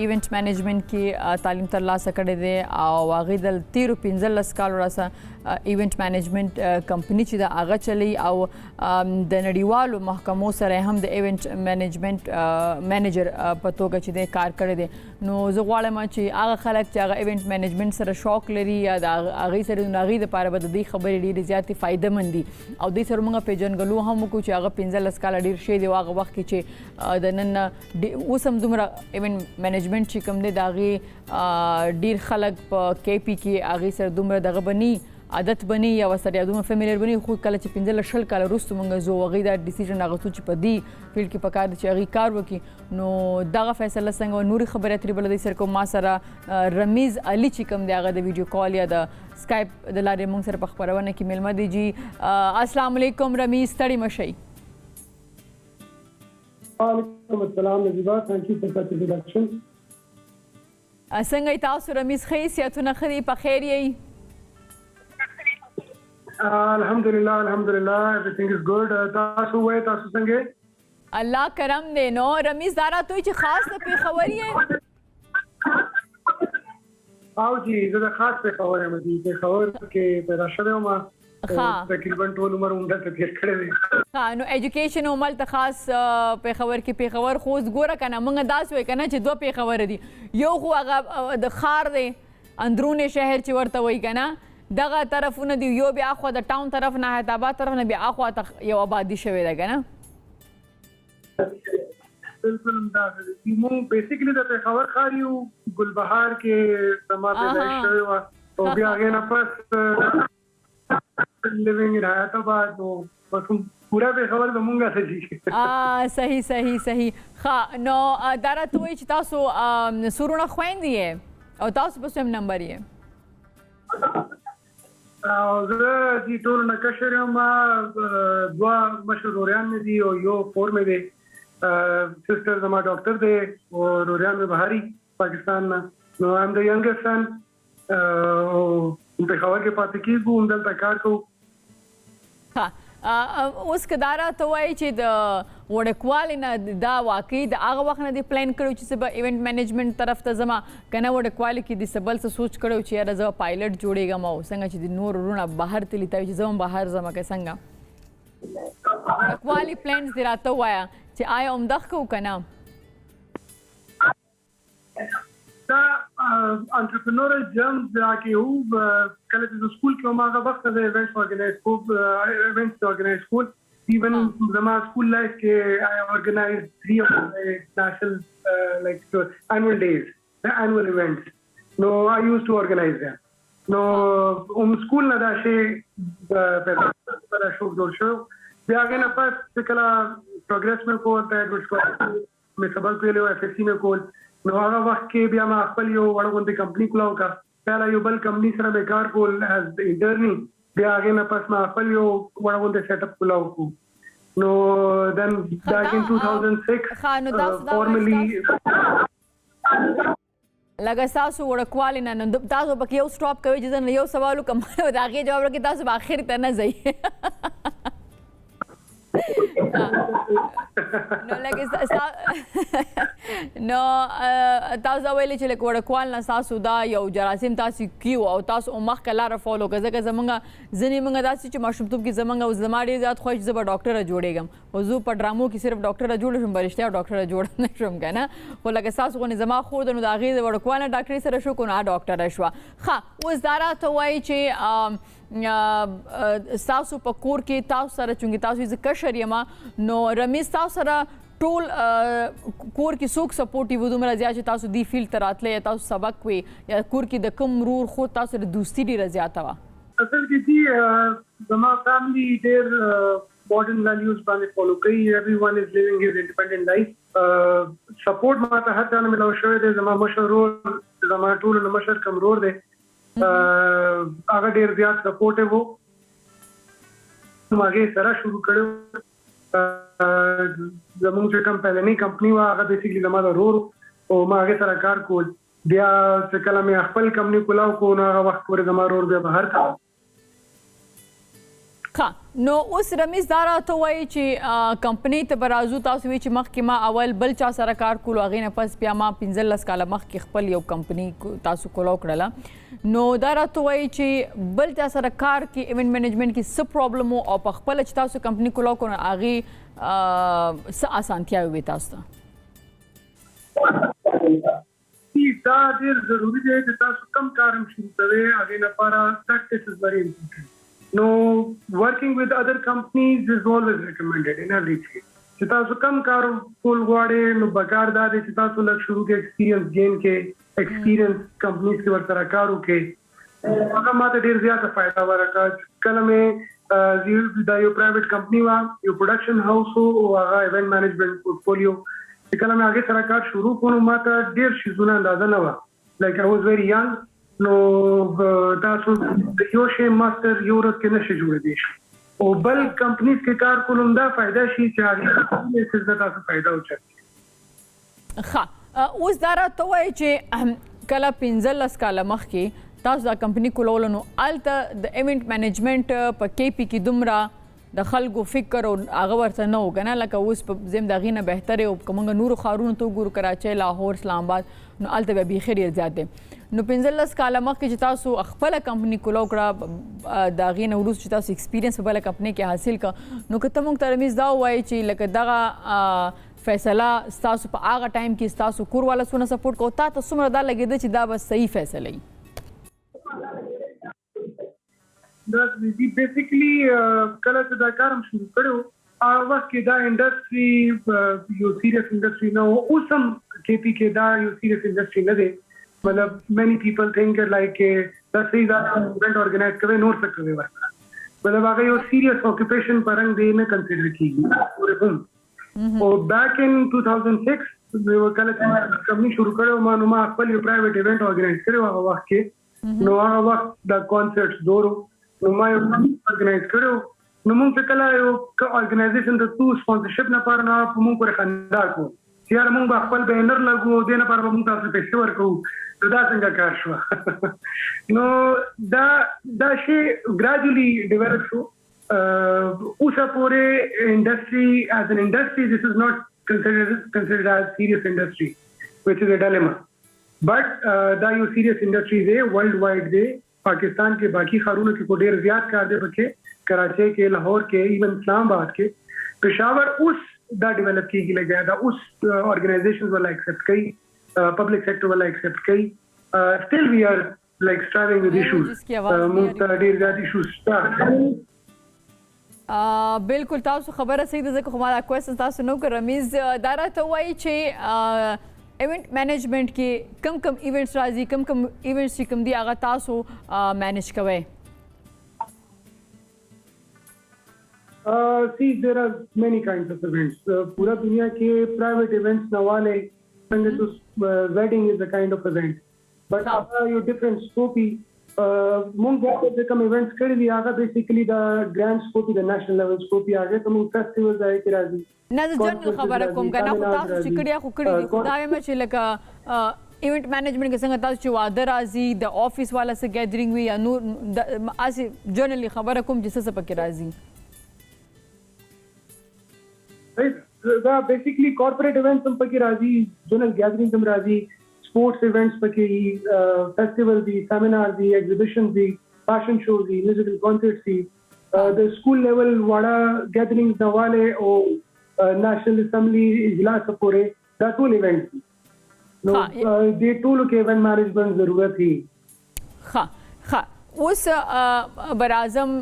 ایونټ مینجمنټ کې تعلیم ترلاسه کړی دی او هغوی د تیرو 15 کالو راسه ایونټ مینجمنټ کمپني چې ده هغه چلی او د نړیوالو محکمو سره هم د ایونټ مینجمنټ منیجر په توګه چې دی کار کړی دی. نو زه غواړم چې هغه خلک چې هغه ایونټ مینجمنټ سره شوق لري یا د هغې سره د هغې دپاره به د دې خبرې ډېرې زیاتې فایدهمند دي او دوی سره موږ پیژنګلو هم وکړو چې هغه 15 کاله ډېر شی دی او هغه وخت کې چې د نن اوس هم دومره ایونټ مینجمنټ چې کوم دی د هغې ډېر خلک په کې پي کې هغې سره دومره دغه بني عادت بني یا ورسره یا دومره فیملیئر بني. خو کله چې 15 کاله وروسته موږ زو هغوی دا ډیسیژن اخیستو چې په دې فیلډ کې پکار دی چې هغوی کار وکړي. نو دغه فیصله څنګه نورې خبرې اترې بله دوی سره کوم. ما سره رمیز علي چې کوم دی هغه د ویډیو کال یا د سکایپ د لارې موږ سره په خپرونه کې میلمه دی. جی السلام علیکم رمیز، ستړي مه شئ. وعلیکم السلام نجیبه، تھینک یو فار سچ انټروډکشن. څنګه یې تاسو رمیز؟ ښه یې، صحتونه ښه دي، په خیر یئ؟ الحمدلله everything is good. تاسو وایئ تاسو څنګه؟ الله کرم دی. نو رمیز دا راته وایي چې خاص د پېښور یې؟ او جی زه د خاص پېښور یم. پېښور کې پیدا شوی وم، تقریبا ټول عمر هم دلته تېر کړی دی. نو ایجوکیشن هم هلته خاص پېښور کې. پېښور خو اوس ګوره که نه موږ داسې وایو که نه چې 2 پېښوره دي. یو خو هغه د ښار دی اندرون شهر چې ورته وایي که نه دغه طرفونه دي، یو بیا اخوا د ټاون طرف نه حیات آباد طرف نه بیا اخوا ته یو آبادي شوې ده که نه؟ بالکل دا دی مو بیسیکلی د پېښور ښار یو ګلبهار کې زما پیدایش شوی وه او بیا هغې نه پس لیوینګ ان حیات آباد نو بس پوره پېښور زمونږ څه دي صحیح ښه نو دا راته ووایي چې تاسو سورونه خویندې یې او تاسو په څوم نمبر یې او زه دې ټولو نه کشر یم دوه مشر وروریان مې دي او یو خور مې دی سسټر زما ډاکټر دی او وروریان مې بهاري پاکستان نه نو ایم د ینګسټ سن پېښور کې پاتې کېږو همدلته کار کوو اوس که دا راته وایي چې د وړکوالي نه دا واقعي د هغه وخت نه دې پلان کړی چې زه به ایونټ مینجمنټ طرف ته ځم که نه وړکوالي کې دې څه بل څه سوچ کړی چې یاره زه به پایلټ جوړېږم او څنګه چې د نور وروڼه بهر تللي ته وي چې زه هم بهر ځم که څنګه وړکوالي پلانز دې راته ووایه چې آیا عمدخ کوو که نه دا انټرپرنورل جرمز راکې وو کله چې سکول کې ما هغه وخت د ایونټس organize کول even زما سکول لایف کې I organized 3 of the national annual days the annual events no I used to organize them no سکول نه دا شی په شوق جوړ شو بیا هغه نه پس کله پروګرس مې کول ته مې سبق ویلو FSC مې کول نو هغه وخت کې بیا ما خپل یو وړوندې کمپنی کولاو کا بیا یو بل کمپنی سره مې کار کول as internally بیا هغه نه پس ما خپل یو وړوندې سیټ اپ کولاو کو نو then back in 2006 formally لکه تاسو وړکوالي نه تاسو پکې یو سټاپ کوئ چې زه یو سوال وکړم د هغې جواب راکړئ تاسو به اخر ته نه ځئ نو تاسو ویلي چې لکه وړکوال نه تاسو دا یو جراثیم تاسو کیو او تاسو مخکې لاره فالو کړه ځکه زمونږ ځینې موږ داسې چې ماشومتوب کې زمونږ او زما ډېر زیات خوښ زه به ډاکټره جوړېږم خو زه په ډرامو کې صرف ډاکټره جوړه شوم په رښتیا ډاکټره جوړه نه شوم که نه خو لکه ستاسو غوندې زما خور ده نو د هغې د وړکوال نه ډاکټرۍ سره شو کو نو ډاکټره شوه ښه اوس دا راته وایي چې ستاسو په کور کې تاسو سره چونکې تاسو زه کشر یم نو رمیز تاسو سره ټول کور کې څوک سپورټیو و دومره زیات چې تاسو دې فیلډ ته راتلی یا تاسو سبق وی یا کور کې د کوم ورور خو تاسو سره دوستي ډېره زیاته وه اصل کې دي زما فیملی ډېر ماډرن ویلیوز باندې فالو کوي everyone is living his independent life سپورټ ماته هر چا نه ملاو شوی دی زما مشر ورور زما ټولو نه مشر کم ورور دی هغه ډېر زیات سپورټیو و هغې سره شروع کړی زمونږ چې کوم پهلنۍ کمپنۍ وه هغه بیسیکلي زما د ورور او ما هغې سره کار کول بیا چې کله مې خپل کمپنۍ کولاو کو نو هغه وخت پورې زما ورور بیا بهر ته ښه نو اوس رمیز دا راته وایي چې کمپنۍ ته به راځو تاسو وایي چې مخکې ما اول بل چا سره کار کولو هغې نه پس بیا ما 15 کاله مخکې خپل یو کمپنۍ تاسو کولاو کړله نو دا راته وایي چې بل چا سره کار کې ایونټ مینجمنټ کې څه پرابلم و او په خپله چې تاسو کمپنۍ کولاو کړو نو هغې څه اسانتیاوې وې تاسو ته دا ډېر ضروري دی چې تاسو کوم کار هم شروع کوئ هغې لپاره پریکټس از very important No, working with other companies is always recommended in every case. چې تاسو کم کار کول غواړئ نو پکار دا دی چې تاسو لږ شروع کې ایکسپیرینس گین کې ایکسپیرینس کمپنیز کې ورسره کار وکړئ هغه ماته ډېر زیاته فایده ورکړه کله مې دا یو پرایویټ کمپنی وه یو پروډکشن هاوس و او هغه ایونټ مینجمنټ پورټفولیو چې کله مې هغې سره کار شروع کړو نو ماته ډېر شیزونه اندازه نه وه لایک آی واز ویری ینګ نو تاسو یو شی ماستر یو ورځ کې نشي جوړېدی شي او بل کمپنیز کې کار کول هم دا فایده شي چې هغې تاسو فایده وچري ښه اوس دا راته وایي چې کله 15 کاله مخکې تاسو دا کمپنۍ کولوله نو هلته د ایونټ مینجمنټ په KP کې دومره د خلکو فکر او هغه ورته نه و که نه لکه اوس په ځیم د هغې نه بهترې او که موږ نورو ښارونو ته وګورو کراچۍ لاهور اسلام آباد نو هلته بیا بیخي ډېر زیات دی نو 15 کاله مخکې چې تاسو خپله کمپنۍ کولاو کړه د هغې نه وروسته چې تاسو ایکسپیرینس په بله کمپنۍ کې حاصل کړه نو که ته موږ ته رمیز دا ووایې چې لکه دغه فیصله ستاسو په هغه ټایم کې ستاسو کور والا څونه سپورټ کوو تا ته څومره دا لګېده چې دا به صحیح فیصله وي بیسیکلی کله چې دا کار هم شروع کړی و وخت کې دا انډستری یو سیریس انډستری نه و. اوس هم KP کې دا یو سیریس انډستری نه دی. مطلب many people think like دا صحیح دا ایونٹ ارګنایز کوي نور څه کوي ورته. مطلب هغه یو سیریس اکوپیشن پرنګ دی نه کنسیډر کیږي پورې هم. او بیک ان 2006 کله چې کمپنی شروع کړو ما خپل یو پرایویټ ایونٹ ارګنایز کړو هغه وخت کې. نو هغه وخت د کانسرټس دورو نو ما یو ارګنایز کړو. نو موږ کله یو ارګنایزیشن ته تو سپانسرشپ نه پاره موږ پر خندار کو چې یار موږ خپل بینر لګو دې نه پاره موږ تاسو پیسې ورکو. دا څنګه کار شو؟ نو دا شی ګریجولی ډیولپ شو. اوسه پورې انډستری as an industry this is not considered as serious industry which is a dilemma. But دا یو serious industry دی world wide دی. پاکستان کې باقي ښارونو کې ډېر زیات کار دی پکې کراچي کې لاهور کې ایون اسلام آباد کې پېښور اوس دا ډیولپ کیږي لګیا دا اوس organizations will accept کوي public sector will accept کوي. Still we are like struggling with issues. موږ ته ډېر زیات issues شته. بالکل تاسو خبره صحیح ده ځکه خو ما دا کوېسچن تاسو نو کړ رمیز دا راته وایي چې ایونٹ مینجمنٹ کې کم ایونټس راځي کم ایونټس چې کم دي هغه تاسو مینج کوئ؟ See, there are many kinds of events. पूरा दुनिया के private events नवाले संगे तो wedding is a kind of event. But Agha yo different scope ही मुंग जैसे कम events कर दिया आगा basically the grand scope the national level scope ही आगे तो मुंग festivals आए कि राजी. ना जो जनरल खबर कोम करना खुदा चिकड़िया खुकड़ी दी खुदा में चले का इवेंट मैनेजमेंट के संग तास जो वादर राजी the office वाला से gathering हुई या नूर आसी जनरली खबर कोम जिससे सब के राजी. دا بیسیکلی کارپوریټ ایونټس هم پکې راځي جنرال ګیدرینګ هم راځي سپورټس ایونټس پکې فیسټیول دي سیمینار دي ایگزیبیشن دي فیشن شو دي میوزیکل کانسرټس دي د سکول لیول واړه ګیدرینګز نواله او نېشنل اسمبلی اجلاس پورې دا ټول ایونټس نو دې ټول کې ایونٹ مینجمنٹ ضرورت هي. ها اوس براعظم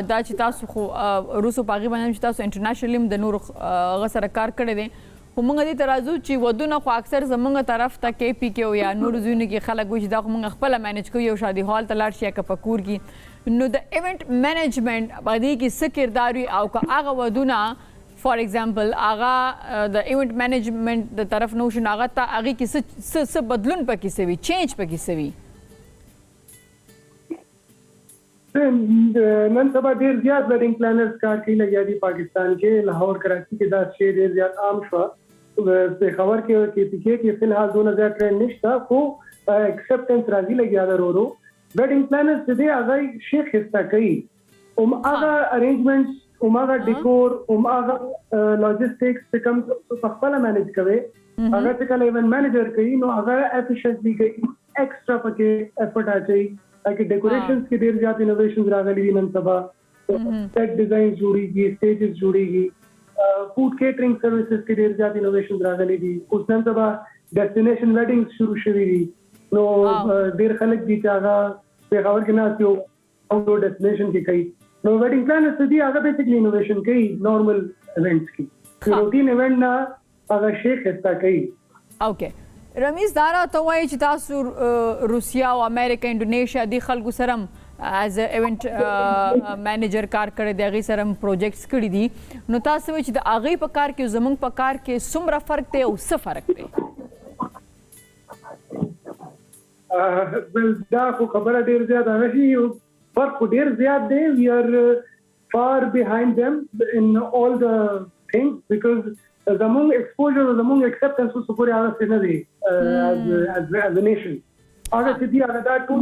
دا چې تاسو خو روسو پاغي باندې چې تاسو انټرنیشنل د نور غسر کار کړی دی خو موږ دې ترازو چې ودونه خو اکثر زمونږ طرف ته KP کې یا نور زونه کې خلک وي چې دا خو موږ خپل مینج کوو یو شادي هال ته لاړ شي کپکور کې نو د ایونٹ مینجمنٹ باندې کې څه کردار او که هغه ودونه فار ایگزامپل هغه د ایونٹ مینجمنٹ د طرف نو شو هغه ته هغه کې څه بدلون پکې سوي چینج پکې سوي. نن سبا ډیر زیات ویډینګ پلانرز کار کوي لګیا دي پاکستان کې لاهور کراچي کې دا شی ډیر زیات عام شو. پېښور کې کې فلحال 2000 ټرند نشته خو ایکسپټنس راځي لګیا دا ورو ویډینګ پلانرز دې هغه شیخ حصہ کوي هغه ارینجمنټس هغه ډیکور هغه لاجستکس څه کوم خپل مینیج کوي هغه څه کله ایونت مینیجر کوي نو هغه افیشنټلی کوي ایکسترا پکې افورت اچي like decorations के देर जात innovations रागली नन सभा set designs जोड़ीगी stages जोड़ीगी food catering services के देर जात innovations रागली दी उस नन सभा destination weddings शुरू शुरू दी नो देर खलक दी चागा पेशावर के नाम से outdoor destination की कई नो wedding planners से दी आगा basically innovation कई normal events की routine event ना आगा शेख हिस्सा कई. Okay. رمیز دا راته وایي چې تاسو روسیا او امریکا انډونیشیا د خلکو سره ایز ایونٹ مینیجر کار کړی دی هغې سره پروجیکټس کړي دي نو تاسو وایي چې د هغې په کار کې زموږ په کار کې څومره فرق دی او څه فرق دی؟ دا خو خبره ډېر زیات هغه شي فرق خو ډېر زیات دی وی آر فار بهایند دیم ان all the things because زمونږ exposure او زمونږ acceptance اوس پورې هغه څه نه دی as a nation هغه چې دی هغه دا ټول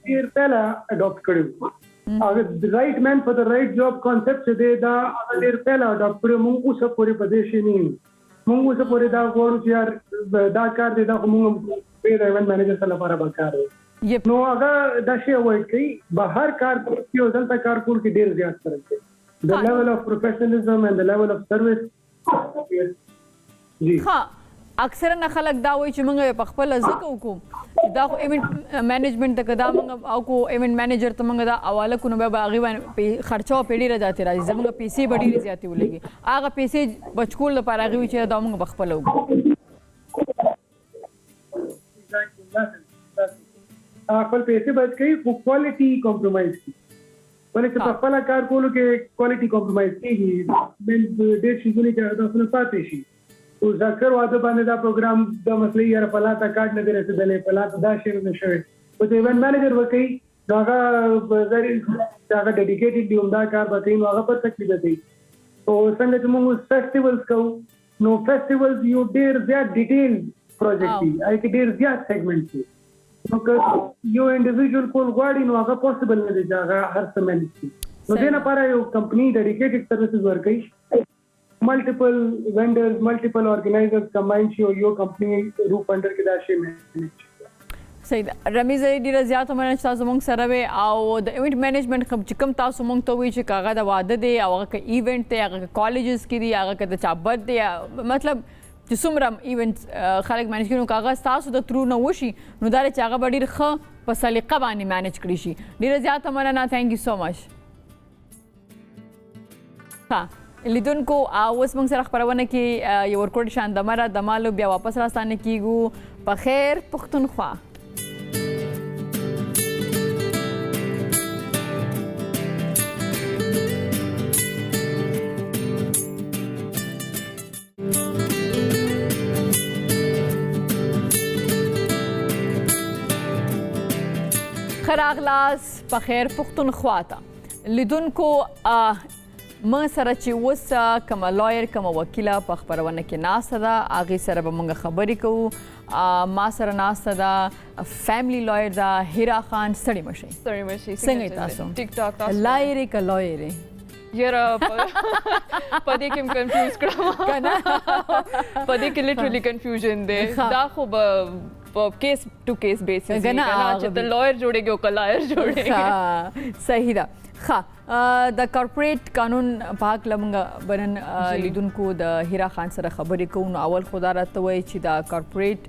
ډېر پهله اډاپټ کړي هغه the right man for the right job concept چې دی دا هغه ډېر پهله اډاپټ کړي موږ اوس پورې په دې شي نه موږ اوس پورې دا غواړو چې یار دا کار دی دا موږ په ایونت مینیجر سره لپاره وکړو نو هغه دا شی وایي کوي بهر کار کوي او دلته کار کول کې ډېر زیات فرق دی the level of professionalism and the level of service. ها اکثرا خلک دا وایي چې موږ په خپل ځکه وکړو دا خو ایونت مینجمنٹ ته کدا موږ او کو ایونت مینیجر ته موږ دا حواله کو نو به هغه باندې خرچه په ډیره ځاتې راځي زموږ پیسې به ډیره زیاتې ولګي هغه پیسې بچکول لپاره هغه چې دا موږ بخپل وګورو خپل پیسې بچ کوي خو کوالټي کمپرمایز کی ولې چې په خپل کار کولو کې کوالټي کمپرمایز کیږي بل ډېر شي چې دا څه پاتې شي او ذکر واده باندې دا پروګرام د مسلې یاره پلاته کارت نه رسیدلې پلاته دا شیر نه شوی او د ایونت مینیجر وکي داغه داغه ډیډیکیټډ دی دا کار به نو هغه په تکلیف دی او څنګه چې موږ فیسټیوالز کوو نو فیسټیوالز یو ډیر زیات ډیټیل پروجیکټ دی اې کې ډیر زیات سیګمنټ دی نو که یو انډیویډوال کول غواړي نو هغه پوسیبل نه دی چې هغه هر څه مینج کړي نو دې لپاره یو کمپنی ډیډیکیټډ سروسز ورکوي multiple vendors, multiple organizers combine شي او یو کمپنی روپ انډر کې دا شی مینج صحیح ده رمیز ډیره زیات مننه چې تاسو موږ سره وي او د ایونت مینجمنت چې کوم تاسو موږ ته وی چې کاغه د واده دی او هغه ایونت دی هغه کالجز کې دی هغه د چا برث دی مطلب چې څومره ایونت خلک مینج کوي نو کاغه تاسو د ترو نه وشي نو دا چې هغه ډیر ښه په سلیقه باندې مینج کړی شي ډیره زیات مننه ثانک یو سو مچ ها لیدونکو اوس موږ سره خبرونه کې یو ورکوټ شان دمره دمالو بیا واپس راستانه کیږو په خیر پښتونخوا خراغلاس په خیر پښتونخوا ته لیدونکو ما سره چې اوس کوم لایر کوم وکیله په خبرونه کې ناسته ده هغې سره به موږ خبرې کوو ما سره ناسته ده فیملی لایر ده هیرا خان ستړي مشئ څنګه تاسو ټیک ټاک تاسو لایر که لایرې یاره په دې کې هم کنفیوز کړم کنه په دې کې لیټرلی کنفیوژن دی دا خو په کیس ټو کیس بیسس چې ته لایر جوړېږي او که لایر جوړېږي صحیح ده ښه د کارپوریټ قانون په هکله موږ برن لیدونکو د هیرا خان سره خبرې کوو نو اول خو دا راته وایي چې د کارپوریټ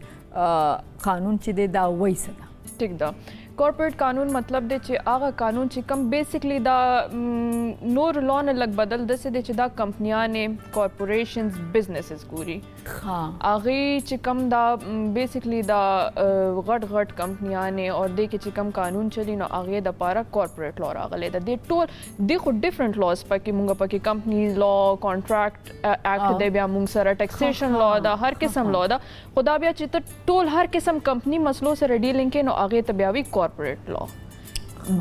قانون چې دی دا وایي څه ده ټیک ده کارپوریټ قانون مطلب دی چې هغه قانون چې کوم بیسیکلی دا نور لا نه لږ بدل داسې دی چې دا کمپنیانې کارپوریشنز بزنسز ګوري هغې چې کوم دا بیسیکلی دا غټ غټ کمپنیانې او دې کې چې کوم قانون چلی نو هغې دپاره کارپوریټ لا راغلی ده دې ټول دې خو ډفرنټ لاز پکې مونږ پکې کمپنیز لا کانټراکټ اکټ دی بیا مونږ سره ټیکسیشن لا ده هر قسم لا ده خو دا بیا چې ته ټول هر قسم کمپنی مسلو سره ډیلینګ کوې نو هغې ته بیا وي کارپوریټ لا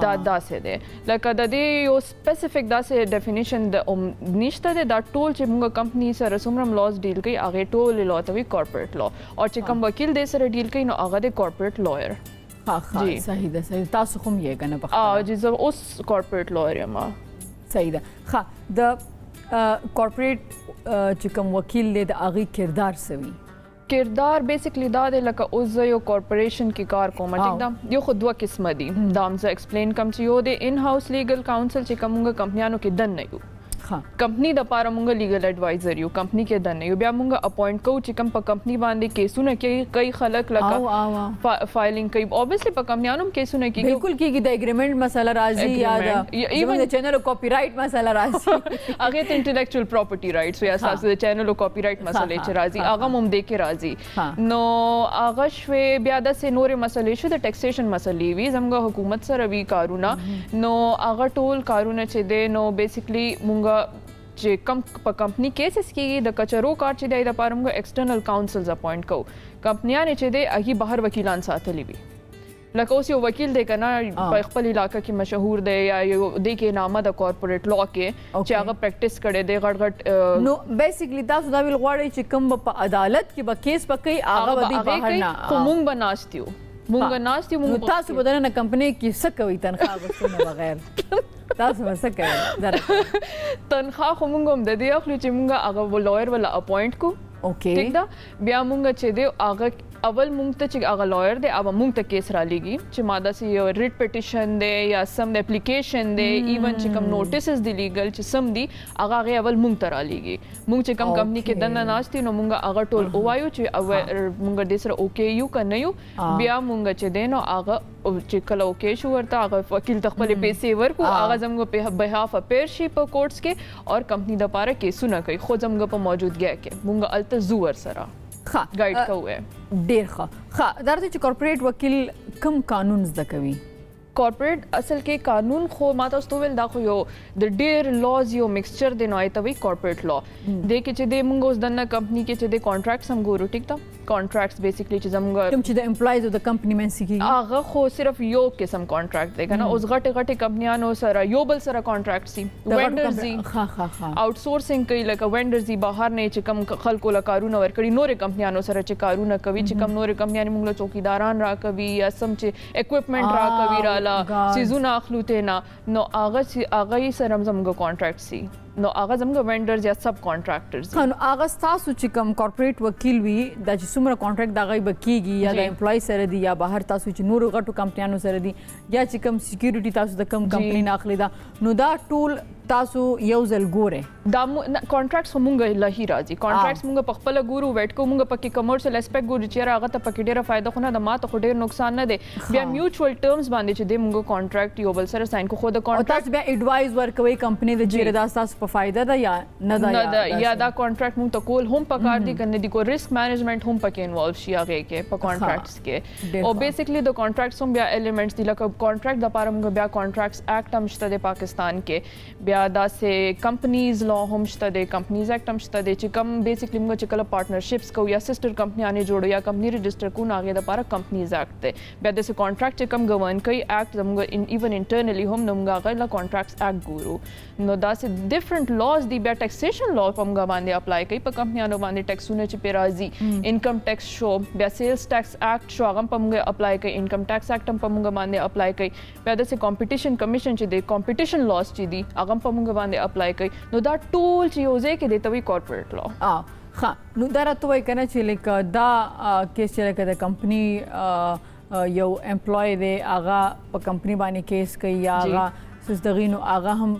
دا داسې دی لکه د دې یو سپیسیفک داسې ډیفینیشن نشته دی دا ټول چې موږ کمپنی سره څومره لاز ډیل کوي هغې ټولې لا ته وي کارپوریټ لا او چې کوم وکیل دې سره ډیل کوي نو هغه دی کارپوریټ لایر صحیح ده صحیح تاسو خو هم یې کنه په جی زه اوس کارپوریټ لایر یم صحیح ده ښه د کارپوریټ چې کوم وکیل دی د هغې کردار څه وي کردار بیسیکلی دا دی لکه اوس زه یو کارپوریشن کې کار کوم ټیک ده یو خو دوه قسمه دي دا هم زه ایکسپلین کوم چې یو دی ان هاوس لیګل کاونسل چې کوم موږ کمپنیانو کې دننه یو کمپنی دپاره مونږ لیګل ایډوایزر یو کمپنی کې دننه یو بیا مونږ اپوینټ کوو چې کوم په کمپنی باندې کیسونه کوي خلک لکه فایلینګ کوي اوبویسلی په کمپنیانو هم کیسونه کیږي بالکل کیږي د اګریمنټ مسله راځي یا د چینل او کاپی رائټ مسله راځي هغه ته انټلیکچوال پراپرټي رائټس یا اساسي د چینل او کاپی رائټ مسله چې راځي هغه هم دې کې راځي نو هغه شوي بیا د نورې مسلې شو د ټیکسیشن مسلې وي زموږ حکومت سره وي کارونه نو هغه ټول کارونه چې دی نو بیسیکلی مونږ چې کم په کمپنی کیسز کېږي د کچرو کار چې دی دپاره موږ ایکسټرنل کاونسلز اپوینټ کوو کمپنیانې چې دی هغې بهر وکیلان ساتلي وي لکه اوس یو وکیل دی که نه په خپل علاقه کې مشهور دی یا یو دې کې نامه د کارپوریټ لا کې چې هغه پریکټس کړی دی غټ غټ نو بیسیکلی تاسو دا ویل غواړئ چې کوم به په عدالت کې به کیس به کوي هغه به دی بهر نه خو مونږ به ناست یو مونږ ناست یو نو تاسو به دننه کمپنۍ کې څه کوئ تنخواه اخیستونه بغیر تاسو به څه کوئ تنخواه خو مونږ هم د دې اخلو چې مونږ هغه لایر والا اپوینټ کو ټیک ده بیا مونږ چې دی هغه اول مونږ ته چې هغه لویر دی هغه مونږ ته کیس را لېږي چې ما داسې یو ریټ پټیشن دی یا سم د اپلیکیشن دی ایون چې کوم نوټیسز دی لیګل چې سم دی هغه اول مونږ ته را لېږي مونږ چې کوم کمپنی کې دننه ناستي نو مونږ هغه ټول وایو چې مونږ د سره اوکې یو کنه یو بیا مونږ چې دی نو هغه چې کله اوکې شو ورته هغه وکیل ته خپل پیسې ورکو هغه زموږ په بهاف اپیر شي په کورټس کې اور کمپنی د پاره کیسونه کوي خو زموږ په موجودګۍ کې مونږ الته زو ور سره ګایډ کوو ډیر ښه درته چې کارپوریټ وکیل کم قانون زده کوي کارپوریټ اصل کې قانون خو ما تاسو ته ویل دا خو یو د ډیر لاز یو مکسچر دی نو ایته وی کارپوریټ لا د کې چې د مونږ اوس دنه کمپنی کې چې د کانټراکټس هم ګورو ټیک دا کانټراکټس بیسیکلی چې زموږ کوم چې د امپلایز او د کمپنی منځ کې هغه خو صرف یو قسم کانټراکټ دی کنه اوس غټه کمپنیانو سره یو بل سره کانټراکټ سي وینډرز دي آوټ سورسینګ کوي لکه وینډرز دي بهر نه چې کم خلکو له کارونه ورکړي نورې کمپنیانو سره چې کارونه کوي چې کم نورې کمپنیانو موږ له چوکیداران را کوي یا سم چې اکوپمنٹ را کوي رالا سیزونه اخلو ته نه نو هغه سره زموږ کانټراکټ سي نو هغه زموږ وینډرز یا سب کانټراکټرز نو هغه تاسو چې کوم کارپوریټ وکیل وي د چې څومره کانټراکټ دا غي بکیږي یا د امپلای سره دی یا بهر تاسو چې نور غټو کمپنیانو سره دی یا چې کوم سکیورټي تاسو د کوم کمپنی نه اخلي دا نو دا ټول تاسو یو ځل ګوره دا کانټراکټس مونږه لهي راځي کانټراکټس مونږ په خپل ګورو ویټ کو مونږ پکې کمرشل اسپیکټ ګورو چې هغه ته پکې ډیره فائدہ خو نه د ماته خو ډیر نقصان نه دی بیا میوچوال ټرمز باندې چې د مونږ کانټراکټ یو بل سره ساين کو خو د کانټراکټ تاسو بیا ایڈوایز ورکوي کمپنی د چیرې دا تاسو په فائدہ ده یا نه ده یا دا کانټراکټ مونږ ته کول هم پکار دي کنه دي کو ریسک مینجمنٹ هم پکې انوالو شي هغه کې په کانټراکټس کې او بیسیکلی د کانټراکټس هم بیا ایلیمنټس دي لکه کانټراکټ د پاره مونږ بیا کانټراکټس ایکټ هم شته د پاکستان کې بیا دا سه کمپنیز لا هم شته د کمپنیز ایکټ هم شته د چې کم بیسیکلی موږ چې کله پارټنرشپس کو یا سسټر کمپنیانه جوړو یا کمپنی رجسٹر کو ناغه د لپاره کمپنیز ایکټ ته بیا د کانټراکټ چې کم گورن کوي ایکټ زموږ ایون انټرنلی هم موږ هغه لا کانټراکټس ایکټ ګورو نو دا سه ډیفرنٹ لاز دی بیا ټیکسیشن لا په موږ باندې اپلای کوي په کمپنیانو باندې ټیکسونه چې پیرازي انکم ټیکس شو بیا سیلز ټیکس ایکټ شو هغه په موږ اپلای کوي انکم ټیکس ایکټ هم په موږ باندې اپلای کوي بیا د کمپټیشن کمیشن چې د کمپټیشن لاز چې دی هغه په موږ باندې اپلای نو دا ټول چې یو ځای کې دی ته وی کارپوریټ لا ښه نو دا راته وایي کنه چې لیک دا کیس چې لکه د کمپنی یو امپلای دی هغه په کمپنی باندې کیس کوي یا هغه سستغینو هغه هم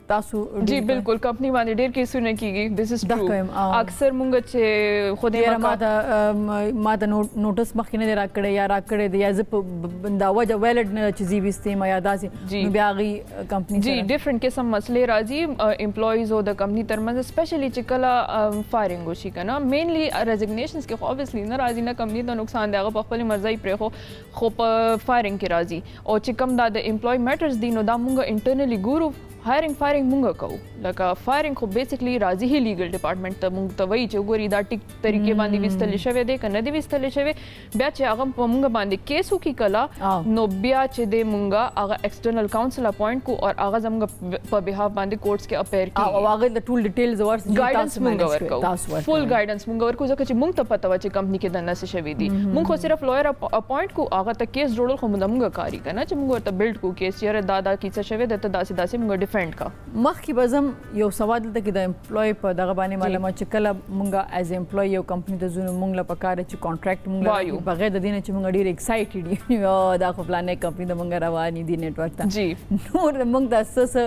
تاسو جی بالکل کمپنی باندې ډیر کیسونه کیږي دس از ټرو اکثر مونږ چې خو دې ما د نوټس مخکې نه راکړی یا راکړی دی یا زه دا وجه ویلډ نه چې زی وستیم یا داسې نو بیا غي کمپنی جی ډیفرنٹ قسم مسلې راځي امپلایز او د کمپنی ترمنځ سپیشلی چې کله فایرینګ وشي کنه مینلی ریزګنیشنز کې خو obviously نه راځي نه کمپنی ته نقصان دی هغه په خپل مرزي پرې خو په فایرینګ کې راځي او چې کوم د امپلوي میټرز دی نو دا مونږ انټرنلی ګورو هایرینګ فایرینګ مونږ کوو لکه فایرینګ خو بیسیکلی راځي هی لیګل ډپارټمنټ ته مونږ ته وایي چې ګوري دا ټیک طریقې باندې وستل شوی دی کنه دی وستل شوی بیا چې هغه په مونږ باندې کیس وکي کلا نو بیا چې د مونږ هغه ایکسټرنل کاونسل اپوینټ کو او هغه زموږ په بهاف باندې کورټس کې اپیر کی او هغه د ټول ډیټیلز ورس ګایډنس مونږ ورکو فول ګایډنس مونږ ورکو ځکه چې مونږ ته پته و چې کمپنی کې دنه څه شوی دی مونږ خو صرف لویر اپوینټ کو هغه ته کیس جوړول خو مونږ کاری کنه چې مونږ ته بیلډ کو کیس یاره دا کیسه شوی د ته داسې مونږ ډیفند کا مخکې به زم یو سوال دلته کې د امپلوی په دغه باندې معلومات چې کله مونږه ایز امپلوی یو کمپنی ته ځو مونږ له پکاره چې کانټراکټ مونږ بغیر د دې نه چې مونږ ډیر ایکسایټډ یو دا خو پلانې کمپنی د مونږ روانې دي نیټورک ته جی نور مونږ د اساس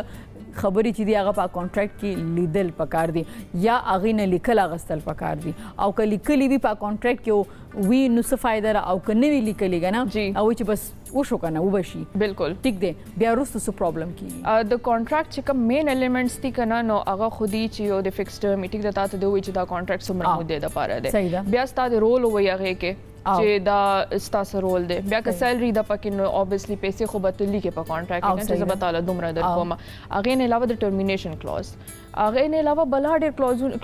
خبرې چې دی هغه په کانټراکټ کې لیدل پکار دي یا هغه نه لیکل اغستل پکار دي او که لیکلی وي په کانټراکټ کې وی نو څه فائدہ را او که نه وی لیکلی کنه او چې بس وشو کنه وبشي بالکل ټیک دی بیا وروسته څه پرابلم کیږي د کانټراکټ چې کوم مین الیمنټس دي کنه نو هغه خودي چې یو د فکسډ ټرم میټینګ د تاسو د وی چې دا کانټراکټ سمره مو دی د پاره دی بیا ستاسو رول وي هغه کې چې دا ستاسو رول دی بیا که سیلری د پکې نو obviously پیسې خو به تللی کې په کانټراکټ کې چې زبطاله دومره در کوم هغه نه علاوه د ټرمینیشن کلاوز هغه نه علاوه بل ډېر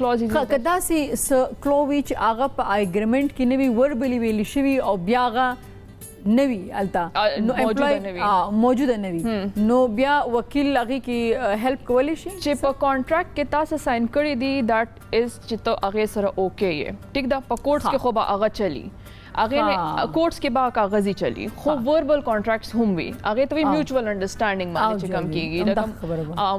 کلاوز کدا سي کلوویچ هغه په اګریمنٹ کې نوی وربلی ویل شوی او بیا هغه نوی التا نو امپلوی موجوده نوی نو بیا وکیل هغه کې هیلپ کولی شي چې په کانټراکټ کې تاسو ساين کړی دی دیٹ از چې ته هغه سره اوکے یې ټیک دا په کورټس کې خو به هغه چلی هغه نه کوټس کې با کاغذي چلی خو وربل کانټراکټس هم وي هغه ته میوچوال انډرستانډینګ باندې چې کم کیږي لکه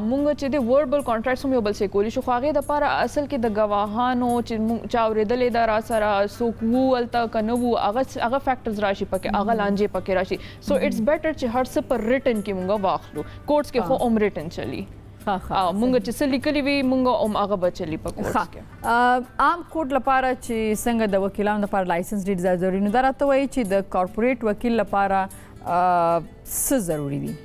مونږ چې د وربل کانټراکټس هم یو بل سره کولی شو خو هغه د لپاره اصل کې د گواهانو چې چا اورېدلې دا را سره څوک وو الته کنه وو هغه فیکټرز راشي پکې هغه لانجې پکې راشي سو اټس بیټر چې هر څه پر ریټن کې مونږ واخلو کوټس کې خو هم ریټن چلی مونږ چې څه لیکلي وي مونږ هم هغه به چلی په کوټس کې عام کوټ لپاره چې څنګه د وکیلانو لپاره لایسنس ډېر ضروري نو دا راته وایي چې د کارپوریټ وکیل لپاره څه ضروري دي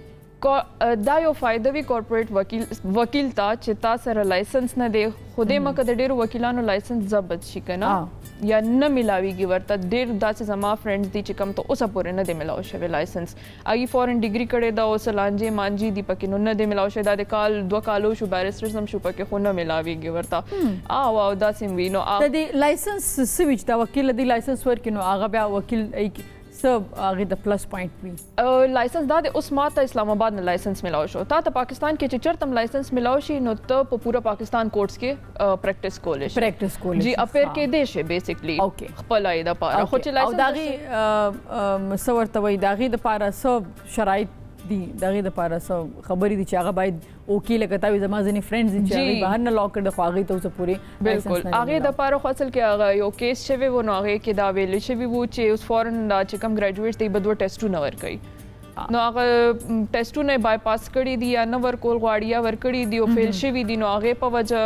دا یو فائدہ وی کارپوریټ وکیل ته چې تا سره لایسنس نه دی خوده مکه د ډیرو وکیلانو لایسنس ضبط شي کنه یا نه ملاویږي ورته ډیر داسې زما فرندز دي چې کم ته اوسه پورې نه دی ملاو شوی لایسنس اګي فورن ډیګري کړي دا اوس لانجې مانجی دی پکې نو نه دی ملاو شوی دا د کال 2 کالو شو بیرسټرز هم شو پکې خو نه ملاویږي ورته او دا سیم وی نو د دې لایسنس سویچ دا وکیل دی لایسنس ورکې نو هغه بیا وکیل سب هغه د پلس پوینټ وي لایسنس دا د اوس ماته اسلام آباد نه لایسنس ملاو شو تا ته پاکستان کې چې چرتم لایسنس ملاو شي نو ته په پورا پاکستان کوټس کې پریکټس کولې جی اپیر کې دی شي بیسیکلی خپل اې د پاره خو چې لایسنس داغي مسورته وي داغي د پاره سب شرایط دي داغي د پاره سب خبرې دي چې هغه باید وکیل کتاوي زما ځنې فرندز چې هغه بهر نه لاک کړي خو هغه ته اوس پوری بالکل هغه د پاره خو اصل کې هغه یو کیس شوی و نو هغه کې دا ویل شوی وو چې اوس فورن دا چې کم ګریجویټ دی بدو ټیسټونه ور کوي نو هغه ټیسټونه بای پاس کړي دي یا نه ور کول غواړي یا ور کړي دي او فیل شوی دي نو هغه په وجه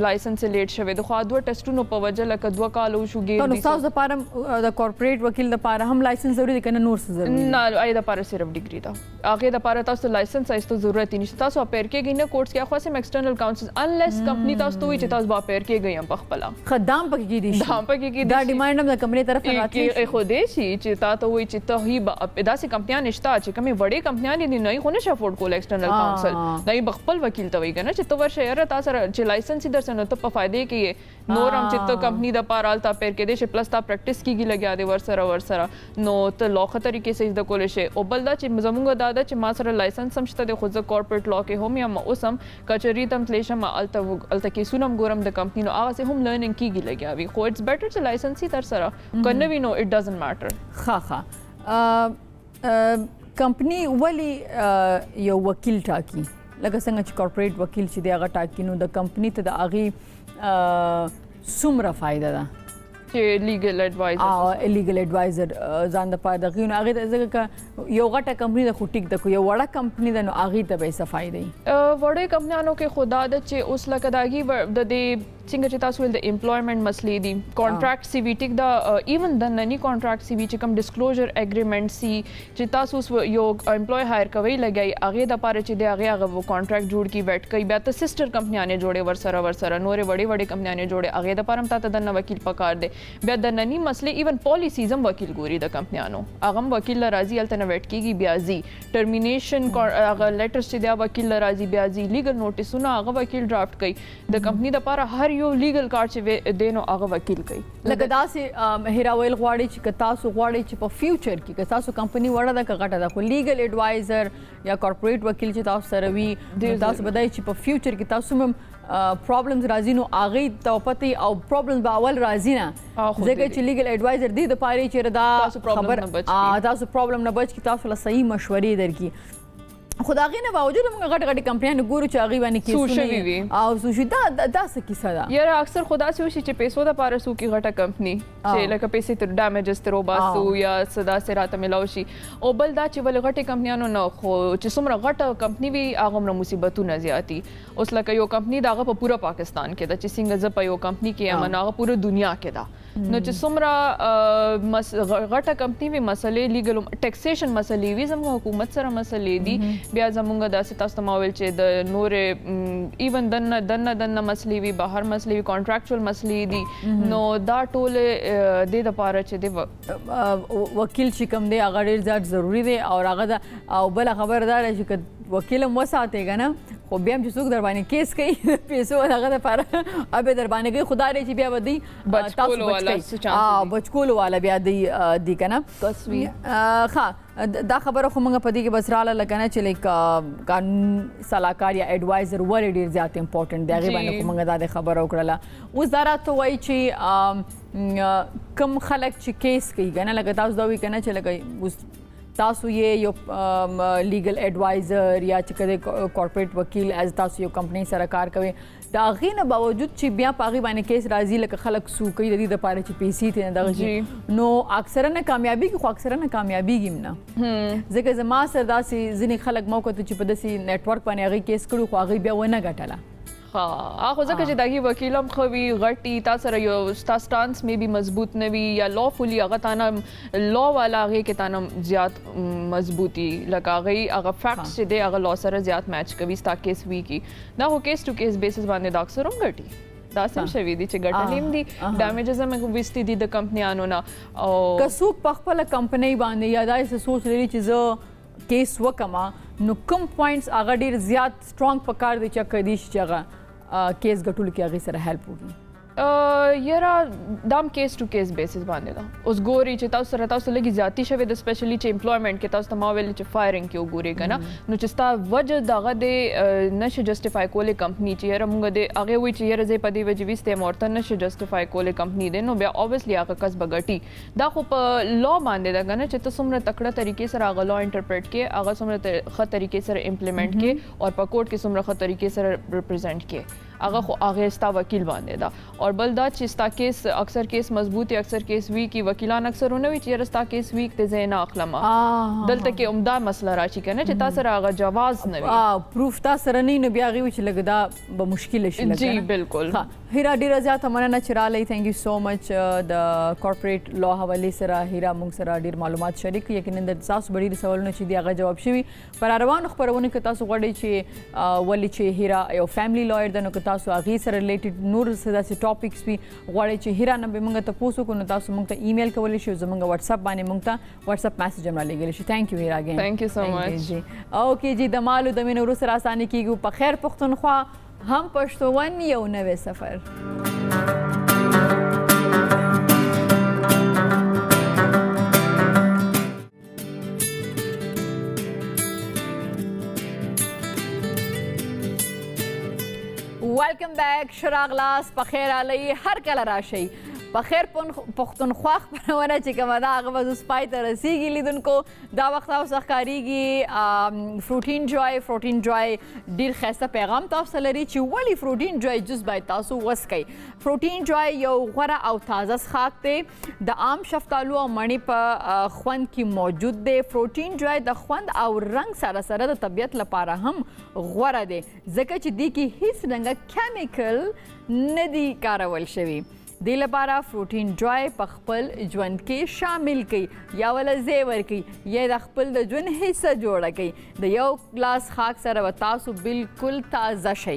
لایسنس لیټ شوی د خو دوه ټیسټونو په وجه لکه 2 کال شو ګیر دي نو تاسو لپاره د کارپوریټ وکیل لپاره هم لایسنس ضروري دی کنه نور څه ضروري نه اې د لپاره صرف ډیګري دا هغه د لپاره تاسو لایسنس ایستو ضرورت نشته تاسو اپیر کېږئ نه کوټس کې خو سم ایکسټرنل کاونسل انلیس کمپنی تاسو ته چې تاسو با اپیر کېږئ هم په خپل خدام پکې کې دي دام پکې کې دا ډیمانډ هم د کمپنی طرف نه راځي خو دې شي چې تاسو وایي چې ته هی داسې کمپنیان نشته چې کومې وړې کمپنیان دي نه خو نشه افورد کول ایکسټرنل کاونسل نه بخپل وکیل ته وایي کنه چې تو ورشه یاره تاسو چې لایسنس در سره ته په فائدې کې نور هم چې ته کمپنی د پاره التا پیر کې دې پلس تا پریکټس کیږي لګیا دی ور سره نو ته لوخه طریقې سره د کول شي او بل دا چې زمونږ دادا چې ما سره لایسنس هم شته د خو ځ کارپوریټ لا کې هم یا اوسم کچری تم تلیشم التا کې سونم ګورم د کمپنی نو هغه سه هم لرنینګ کیږي لګیا وي خو اټس بیټر چې لایسنس تر سره کنه وی نو اټ ډزنټ ماتر کمپنی ولی یو وکیل ټاکی لکه څنګه چې کارپوریټ وکیل چې دی هغه ټاکی نو د کمپنی ته د هغې څومره فایده ده چې لیګل ایڈوایزر لیګل ایڈوایزر ځان د پاره دغه نو هغه ځکه یو غټه کمپنی د خټیک د یو وړه کمپنی د نو هغه ته به څه فائدې وړې کمپنیانو کې خدا د چې اوس لکه داګي د دې څنګه چې تاسو ول د امپلویمنت مسلې دي کانټراکټ سی وی ټیک دا ایون د ننی کانټراکټ سی وی چې کوم ډیسکلوزر اګریمنٹ سی چې تاسو یو امپلوی هایر کوي لګي هغه د پاره چې د هغه کانټراکټ جوړ کی ویټ کوي بیا ته سسټر کمپنیانه جوړې ور سره نورې وړې کمپنیانه جوړې هغه د پاره ته د وکیل پکار دی بیا د ننی مسلې ایون پالیسیز هم وکیل ګوري د کمپنیانو هغه وکیل راضي الته نه ویټ کیږي بیا زی ټرمینیشن هغه لیټرز چې دا وکیل راضي بیا زی لیګل نوټیسونه هغه وکیل ډرافټ کوي د کمپنی د پاره هر یو لیګل کارت چې دینو هغه وکیل کوي لکه داسې هیراویل غواړي چې تاسو غواړي چې په فیوچر کې تاسو کمپنی وړه د غټه د خو لیګل ایڈوایزر یا کارپوریټ وکیل چې تاسو سره وي تاسو بدای چې په فیوچر کې تاسو هم پرابلمز راځي نو هغه ته پته او پرابلمز به اول راځي نه ځکه چې لیګل ایڈوایزر دی د پاره چې دا خبر تاسو پرابلم نه بچ کی تاسو له صحیح مشورې درکې خدای نه باوجود موږ غټ کمپنیانو ګورو چې هغه باندې کیسونه او سوشي دا څه کیسه ده یاره اکثر خدا سي وشي چې پیسو د پاره سو کی غټه کمپنی چې لکه پیسې تر ډیمیجز تر وباسو یا صدا سره راته ملاوي شي او بل دا چې ول غټه کمپنیانو نه خو چې څومره غټه کمپنی وي هغه مر مصیبتونه زیاتی اوس لکه یو کمپنی داغه په پورا پاکستان کې د چې څنګه ز په یو کمپنی کې امناغه پورا دنیا کې دا نو چې څومره غټه کمپنی وي مسلې لیګل ټیکسیشن مسلې وي زموږ حکومت سره مسلې دي بیا زموږ داسې تاسو ته ماول چې د نورې ایون دنه مسلې وي بهر مسلې وي کانټراکچوال مسلې دي نو دا ټول د لپاره چې د وکیل چې کوم دی هغه ډیر زیات ضروری دی او هغه او بل خبردار چې وکیل مو ساتي کنه خو بیا هم چې څوک در باندې کیس کوي د پیسو هغه دپاره ابې در باندې کوي خدا دی چې بیا به دوی بچکولو والا څه چانس تاسو بچکولو والا بیا دی که نه تصویر ښه دا خبره خو موږ په دې کې بس راله لکه نه چې لایک قانون صلاحکار یا ایډوایزر ولې ډېر زیات امپورټنټ دی هغې باندې خو موږ دا د خبره وکړله اوس دا راته وایي چې کم خلک چې کیس کوي که نه لکه تاسو دا وایي که نه چې لکه اوس تاسو یې یو لیګل ایډوایزر یا چې کده کارپوریټ وکیل ایز تاسو یو کمپنۍ سره کار کوي د هغې نه باوجود چې بیا په هغې باندې کیس راځي لکه خلک سو کوي د دې دپاره چې پیسې ترې نه دغه شي نو اکثره نه کامیابېږي خو اکثره نه کامیابېږي هم نه ځکه زما سره داسې ځینې خلک ما وکتل چې په داسې نیټورک باندې هغې کیس کړي خو هغې بیا ونه ګټله خو ځکه چې دغه وکیل هم خو وي غټي تا سره یو ستا سټانس مې بي مضبوط نه وي یا لا فولي هغه تانه لا والا هغې کې تانه زیات مضبوطي لکه هغه فیکټس چې دی هغه لا سره زیات میچ کوي ستا کیس وي کی دا خو کیس ټو کیس بیسس باندې دا اکثر هم ګټي دا سم شوي دي چې ګټلې هم دي ډیمیجز هم وستي دي د کمپنیانو نه او که څوک په خپله کمپنۍ باندې یا داسې سوچ لري چې زه کیس وکما نو کوم پوینټس هغه ډېر زیات سټرانګ پکار دی چې کدی شي چې هغه کیس ګټلو کې هغې سره هیلپ وکړي یاره دام کیس ټو کیس بیسس باندې ده اوس ګوري چې تاسو سره تاسو لږ زیاتی شوی د سپیشلی چې امپلویمنٹ کې تاسو ته ما ویل چې فایرینګ کې وګورئ که نه نو چې ستا وجه دغه دی نشي جسټیفای کولی کمپني چې یاره مونږ د هغې وایي چې یاره زه په دې وجې ویستیم ورته نشي جسټیفای کولی کمپني دی نو بیا اوبویسلی هغه کس به ګټي دا خو په لا باندې ده که نه چې ته څومره تکړه طریقې سره هغه لا انټرپریټ کې هغه څومره ښه طریقې سره امپلیمنټ کې او په کوټ کې څومره ښه طریقې سره ریپرزینټ کې هغه خو هغه ستا وکیل باندې ده او بل دا چې ستا کیس اکثر کیس مضبوط اکثر کیس ویک وکیلان اکثر ونه وي چې ستا کیس ویک ته زه نه اخلم دلته کې عمده مسله راشي کنه چې تاسو سره هغه جواز نه وي پروف تاسو سره نه بیا غوي چې لګ دا به مشکل شي جی بالکل هیرا ډیره زیاته مننه چې رالی تھینک یو سو مچ د کارپوریټ لا حواله سره هیرا موږ سره ډیر معلومات شریک یقینا د تاسو ډیر سوالونه چې دی هغه جواب شوي پر روان خبرونه کې تاسو غواړئ چې ولی چې هیرا یو فیملی لایر د نو تاسو هغه سره ریلیټډ نور څه ټاپکس وي غواړئ چې هیرا نه به موږ ته پوسو کو نو تاسو موږ ته ایمیل کولی شئ زموږ واتس اپ باندې موږ ته واتس اپ میسج هم را لګلی شي تھینک یو هیرا اگین تھینک یو سو مچ اوکې جی د مالو د مینو سره اسانه کیږي په خیر پښتونخوا هم پښتون یو نوې سفر ویلکم بیک شراغلاس په خیر علی هر کله راشئ په خیر پښتونخوا خپرونه چې کومه ده هغه به اوس پای ته رسیږي لیدونکو دا وخت تاسو ښکاریږي فروټین جوای ډیر ښایسته پیغام تاسو لري چې ولې فروټین جوای جوس باید تاسو وڅښئ فروټین جوای یو غوره او تازه څښاک دی د عام شفتالو او مڼې په خوند کې موجود دی فروټین جوای د خوند او رنګ سره سره د طبیعت لپاره هم غوره دی ځکه چې دې کې هیڅ ډنګه کیمیکل نه دي کارول شوي دې لپاره فروټین جوای په خپل ژوند کې شامل کړئ یا وله ځای ورکړئ یا د خپل د ژوند حصه جوړه کړئ د یو ګلاس څښاک سره به تاسو بالکل تازه شئ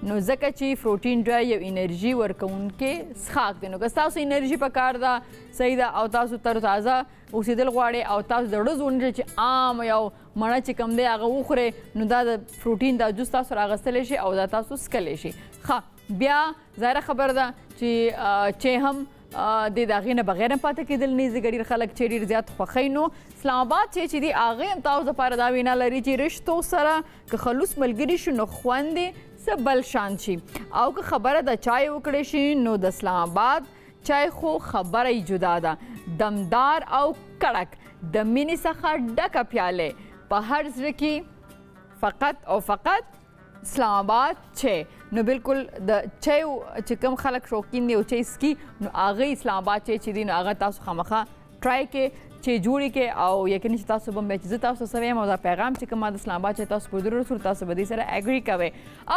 نو ځکه چې فروټین جوای یو انرژي ورکوونکی څښاک دی نو که ستاسو انرژي پکار ده صحیح ده او تاسو تروتازه اوسېدل غواړئ او تاسو د زړه ځونډ چې عام یو مڼه چې کوم دی هغه وخورئ نو دا د فروټین دا جوس تاسو راغستلی شي او دا تاسو څښلی شي ښه بیا ظاهره خبر ده چې هم د هغې نه بغیر هم پاتې کېدل نه ځکه ډېر خلک چې ډېر زیات خوښوي نو اسلام آباد چې دی هغې هم تاسو دپاره دا وینا لري چې رشتو سره که خلوص ملګري شي نو خوند یې څه بل شان شي او که خبره د چای وکړی شي نو د اسلام آباد چای خو خبره یې جدا ده دمدار او کړک د مینې څخه ډکه پیالې په هر زړه کې فقط او فقط اسلام آباد چای نو بالکل د چای چې کوم خلک شوقین دي او چای سکي نو هغه اسلام آباد چای چې دي نو هغه تاسو خامخا ټرای کې چې جوړی کې او یقیني چې تاسو به چې زه تاسو سره یم او دا پیغام چې کوم د اسلام آباد چې تاسو په رسول تاسو به دې سره اګری کوئ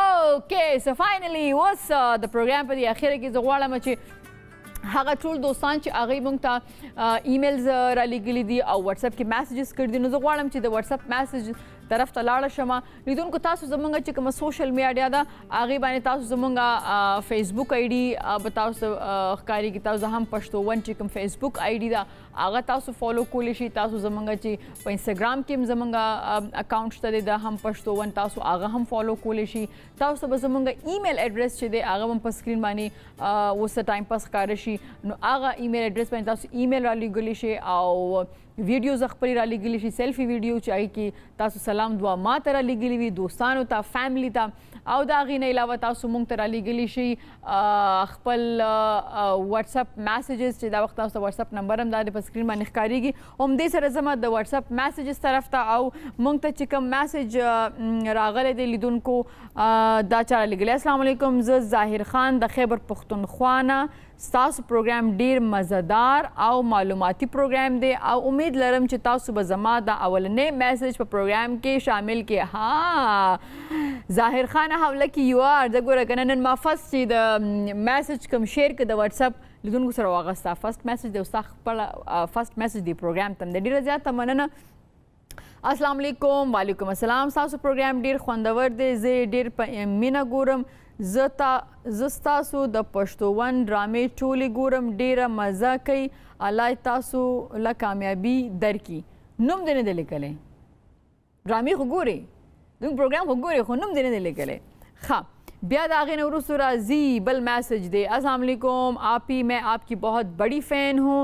اوکې سو فاینلی اوس د پروګرام په دې اخره کې زه غواړم چې هغه ټول دوستان چې هغوی موږ ته ایمیلز را لیږلي دي او واتساپ کې میسیجز کړي دي نو زه غواړم چې د واتساپ میسیج طرف ته لاړه شمه. لیدونکو تاسو زمونږ چې کومه سوشل میډیا ده هغې باندې تاسو زمونږ فیسبوک آی ډي به تاسو ښکارېږي. تاسو هم پښتو ون چې کوم فیسبوک آی ډي ده هغه تاسو فالو کولی شئ. تاسو زمونږ چې په انسټاګرام کې هم زمونږ اکاونټ شته دی د هم پښتو ون تاسو هغه هم فالو کولی شئ. تاسو به زمونږ ایمیل ایډرس چې دی هغه هم په سکرین باندې اوس ټایم پاس ښکاره شي نو هغه ایمیل ایډرس باندې تاسو ایمیل رالیږلی شئ او ویډیوز خپل را لګلی شي سیلفي ویډیو چې هغې کې تاسو سلام دعا ما ته را لګلی وي دوستانو ته فیملی ته او د هغې نه علاوه تاسو موږ ته را لګلی شي خپل واتساپ میسیجز چې دا وخت تاسو واتساپ نمبر هم دا د په سکرین باندې ښکارېږي. همدې سره زما د واتساپ میسیجز طرف ته او موږ ته چې کوم میسیج راغلی دی لیدونکو دا چا را لګلی. السلام علیکم زه ظاهر خان د خیبر پښتونخوا نه ستاسو پروګرام ډیر مزدار او معلوماتي پروګرام دی او امید لرم چې تاسو به زما د اولنی میسیج په پروګرام کې شامل کې. ها ظاهر خان how lucky you are. زه ګوره که نن ما فست چې د میسیج کوم شیر که د واتساپ لیدونکو سره واغسته فست میسیج دی او ستا خپله فست میسیج دی پروګرام ته د ډېره زیاته مننه. السلام علیکم. وعلیکم السلام. ستاسو پروګرام ډیر خوندور دی زه ډیر په مینه ګورم. زه ستاسو د پښتو ون ډرامې ټولې ګورم ډیره مزه کوي الله تاسو له کامیابي درکړي. نوم دې نه دی لیکلی ډرامې خو ګورې زموږ پروګرام خو ګورې خو نوم دې نه دی لیکلی. ښه بیا د هغې نه وروستو راځي بل میسیج دی. السلام علیکم آپ ہی میں آپ کی بہت بڑی فین ہوں.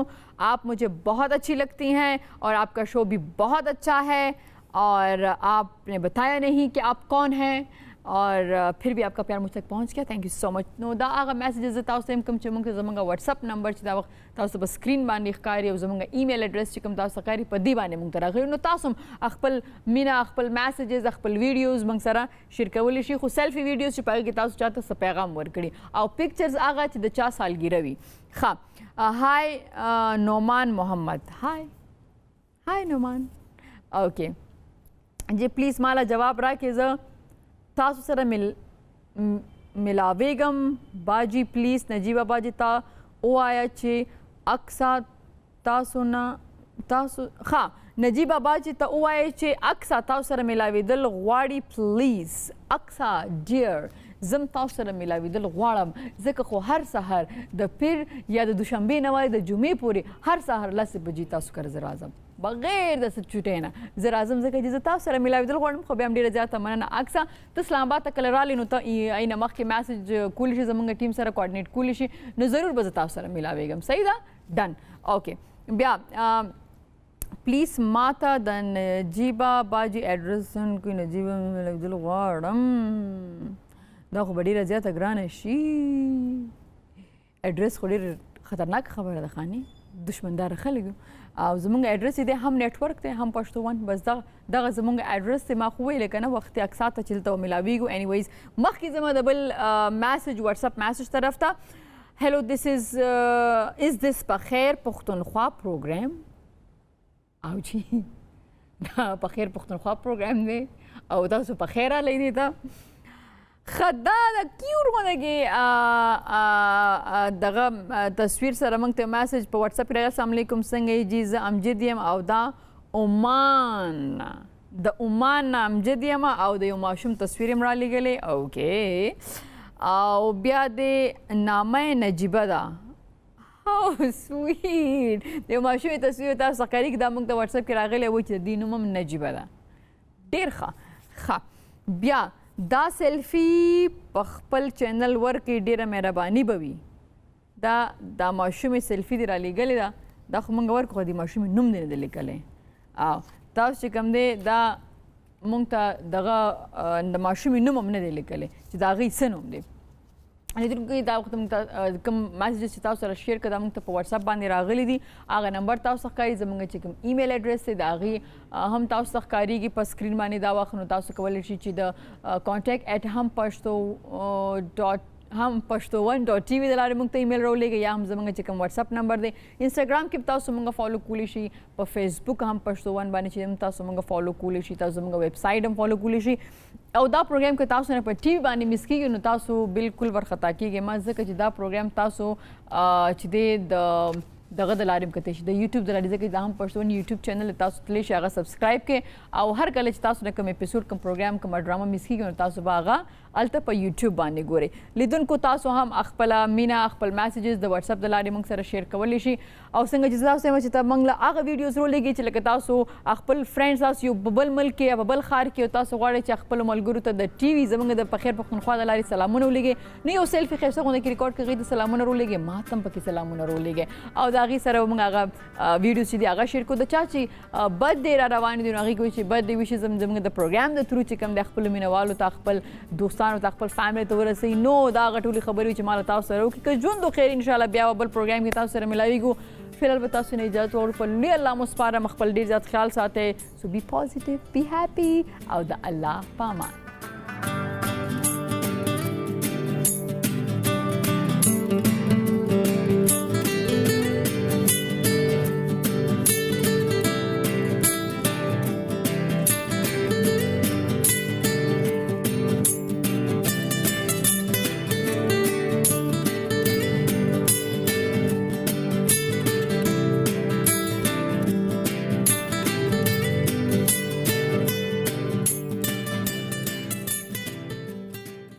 آپ مجھے بہت اچھی لگتی ہیں اور آپ کا شو بھی بہت اچھا ہے اور آپ نے بتایا نہیں کہ آپ کون ہیں اور پھر بھی آپ کا پیار مجھ تک پہنچ گیا. تھینک یو سو مچ. نو دا هغه میسیجز تاسو ته هم کوم چې موږ ته زموږ واتساپ نمبر چې دا وخت تاسو په سکرین باندې ښکاري او زموږ ایمیل ایډرس چې کوم تاسو ښکاري په دې باندې موږ ته راغلي. نو تاسو هم خپل مینه خپل میسیجز خپل ویډیوز موږ سره شیر کولی شئ خو سیلفي ویډیوز چې په هغې کې تاسو چاته څه پیغام ورکړي او پکچرز هغه چې د چا سالګیره وي. ښه هاي نومان محمد. هاي نومان. اوکې جی پلیز مالا جواب راکړئ. زه تاسو سره ملاویږم. باجی پلیز نجیبه باجی تا ووایه چې اکثا تاسو نه تاسو ښه نجیبه باجی ته ووایه چې اکثا تاسو سره ملاوېدل غواړي پلیز. اکثا ډیر زم تاسو سره ملاوېدل غواړم ځکه خو هر سهار د پیر یا د دوشنبې نه وایي د جمعې پورې هر سهار 10 بجې تاسو کره زه راځم بغیر د څه چوټۍ نه زه راځم ځکه چې زه تاسو سره ملاوېدل غواړم. خو بیا هم ډېره زیاته مننه. اکثا ته اسلام آباد ته کله رالې نو ته نه مخکې میسیج کولی شي زموږ ټیم سره کوارډینیټ کولی شي نو ضرور به زه تاسو سره ملاوېږم. صحیح ده ډن. اوکې بیا پلیز ما ته د نجیبه باجي ایډرس کوي. نجیبه ملاوېدل غواړم دا خو به ډېره زیاته ګرانه شي. ایډرس خو ډېر خطرناک خبره ده خاني دشمنداره خلک او زمونږ ایډرس دی هم نیټورک دی هم پښتو ون بس دغه زمونږ ایډرس دی. ما خو ویلې که نه وختي اکثا ته چې دلته ملاویږو. انیویز مخکې زما د بل میسیج واتساپ میسیج طرف ته هلو دس از دس په خیر پښتونخوا پروګرام او چې دا په خیر پښتونخوا پروګرام دی او تاسو په خیر رالی دی ته خدا د کیور غوندګي دغه تصویر سره موږ ته میسیج په واتساپ کې راغلی. السلام علیکم څنګه یې جی زه امجد یم او دا عمان د عمان نه امجد یم او د یو ماشوم تصویر یې رالیږلی. اوکې او بیا د نامه نجیبه ده. هاو سویټ د یو ماشوم تصویر تاسو ښکاري دا موږ ته واتساپ کې راغلی و چې د دې نوم هم نجیبه ده. ډېر ښه. بیا دا سیلفي په خپل چینل ورکړي ډیره مهرباني به وي. دا ماشومې سیلفي دې رالیږلې ده دا خو موږ ورکړو خو د ماشومې نوم دې نه دی لیکلی او تاسو چې کوم دی دا موږ ته دغه د ماشومې نوم هم نه دی لیکلی چې د هغې څه نوم دی. لیدونکي دا وخت موږ ته کوم میسیجز چې تاسو سره شیر کړه دا موږ ته په واتساپ باندې راغلي دي. هغه نمبر تاسو ښکاري زموږ چې کوم ایمیل ایډرس دی د هغې هم تاسو ته ښکارېږي په سکرین باندې. دا وخت نو تاسو کولی شئ چې د contact@hampashto هم پښتو ون ډاټ ټي وي د لارې موږ ته ایمیل راولېږئ یا هم زموږ چې کوم واتساپ نمبر دی. انسټاګرام کې تاسو موږ فالو کولی شئ. په فیسبوک هم پښتو ون باندې چې تاسو موږ فالو کولی شئ. تاسو زموږ ویب سایټ هم فالو کولی شئ او دا پروګرام که تاسو نه په ټي وي باندې مس کېږي نو تاسو بالکل ورخطا کېږئ. ما ځکه چې دا پروګرام تاسو چې دی د دغه د لارې کته شي د یوټیوب د لارې ځکه دا هم پښتون یوټیوب چینل تاسو تللی شي هغه سبسکرایب کړئ او هر کله چې تاسو د کوم اپیسوډ کوم پروګرام کوم ډراما مس کیږي نو تاسو به هغه الته په یوټیوب باندې ګورئ لیدونکو تاسو هم خپل مینا خپل میسیجز د واتس اپ د لارې موږ سره شیر کولی شي او څنګه چې تاسو چې ته موږ له هغه ویډیوز رولېږي چې لکه تاسو خپل فرینډز تاسو یو بل ملک کې یا بل ښار کې تاسو غواړئ چې خپل ملګرو ته د ټي وي زموږ د پخیر پښتونخوا د لارې سلامونه ولېږئ نه یو سیلفي ښایسته غوندې کې ریکارډ کړئ د سلامونه رولېږئ ما ته هم پکې سلامونه رولېږئ او د هغې سره موږ هغه ویډیوز چې دي هغه شیر کړو د چا چې برثډے را روان دي نو هغې کوي چې برثډے ویشز زموږ د پروګرام د تھرو چې کوم د خپلو مینهوالو ته خپل دوستانو ته خپل فیملی ته ورسوي نو دا هغه ټولې خبرې چې ما له تاسو سره وکړي که ژوند خیر انشاءالله بیا به بل پروګرام کې تاسو سره ملاویږو فی الحال به تاسو نه اجازه غواړو په لوی الله مو سپارم خپل ډېر زیات خیال ساتئ سو بی پازیټیو بی هیپي او د الله په امان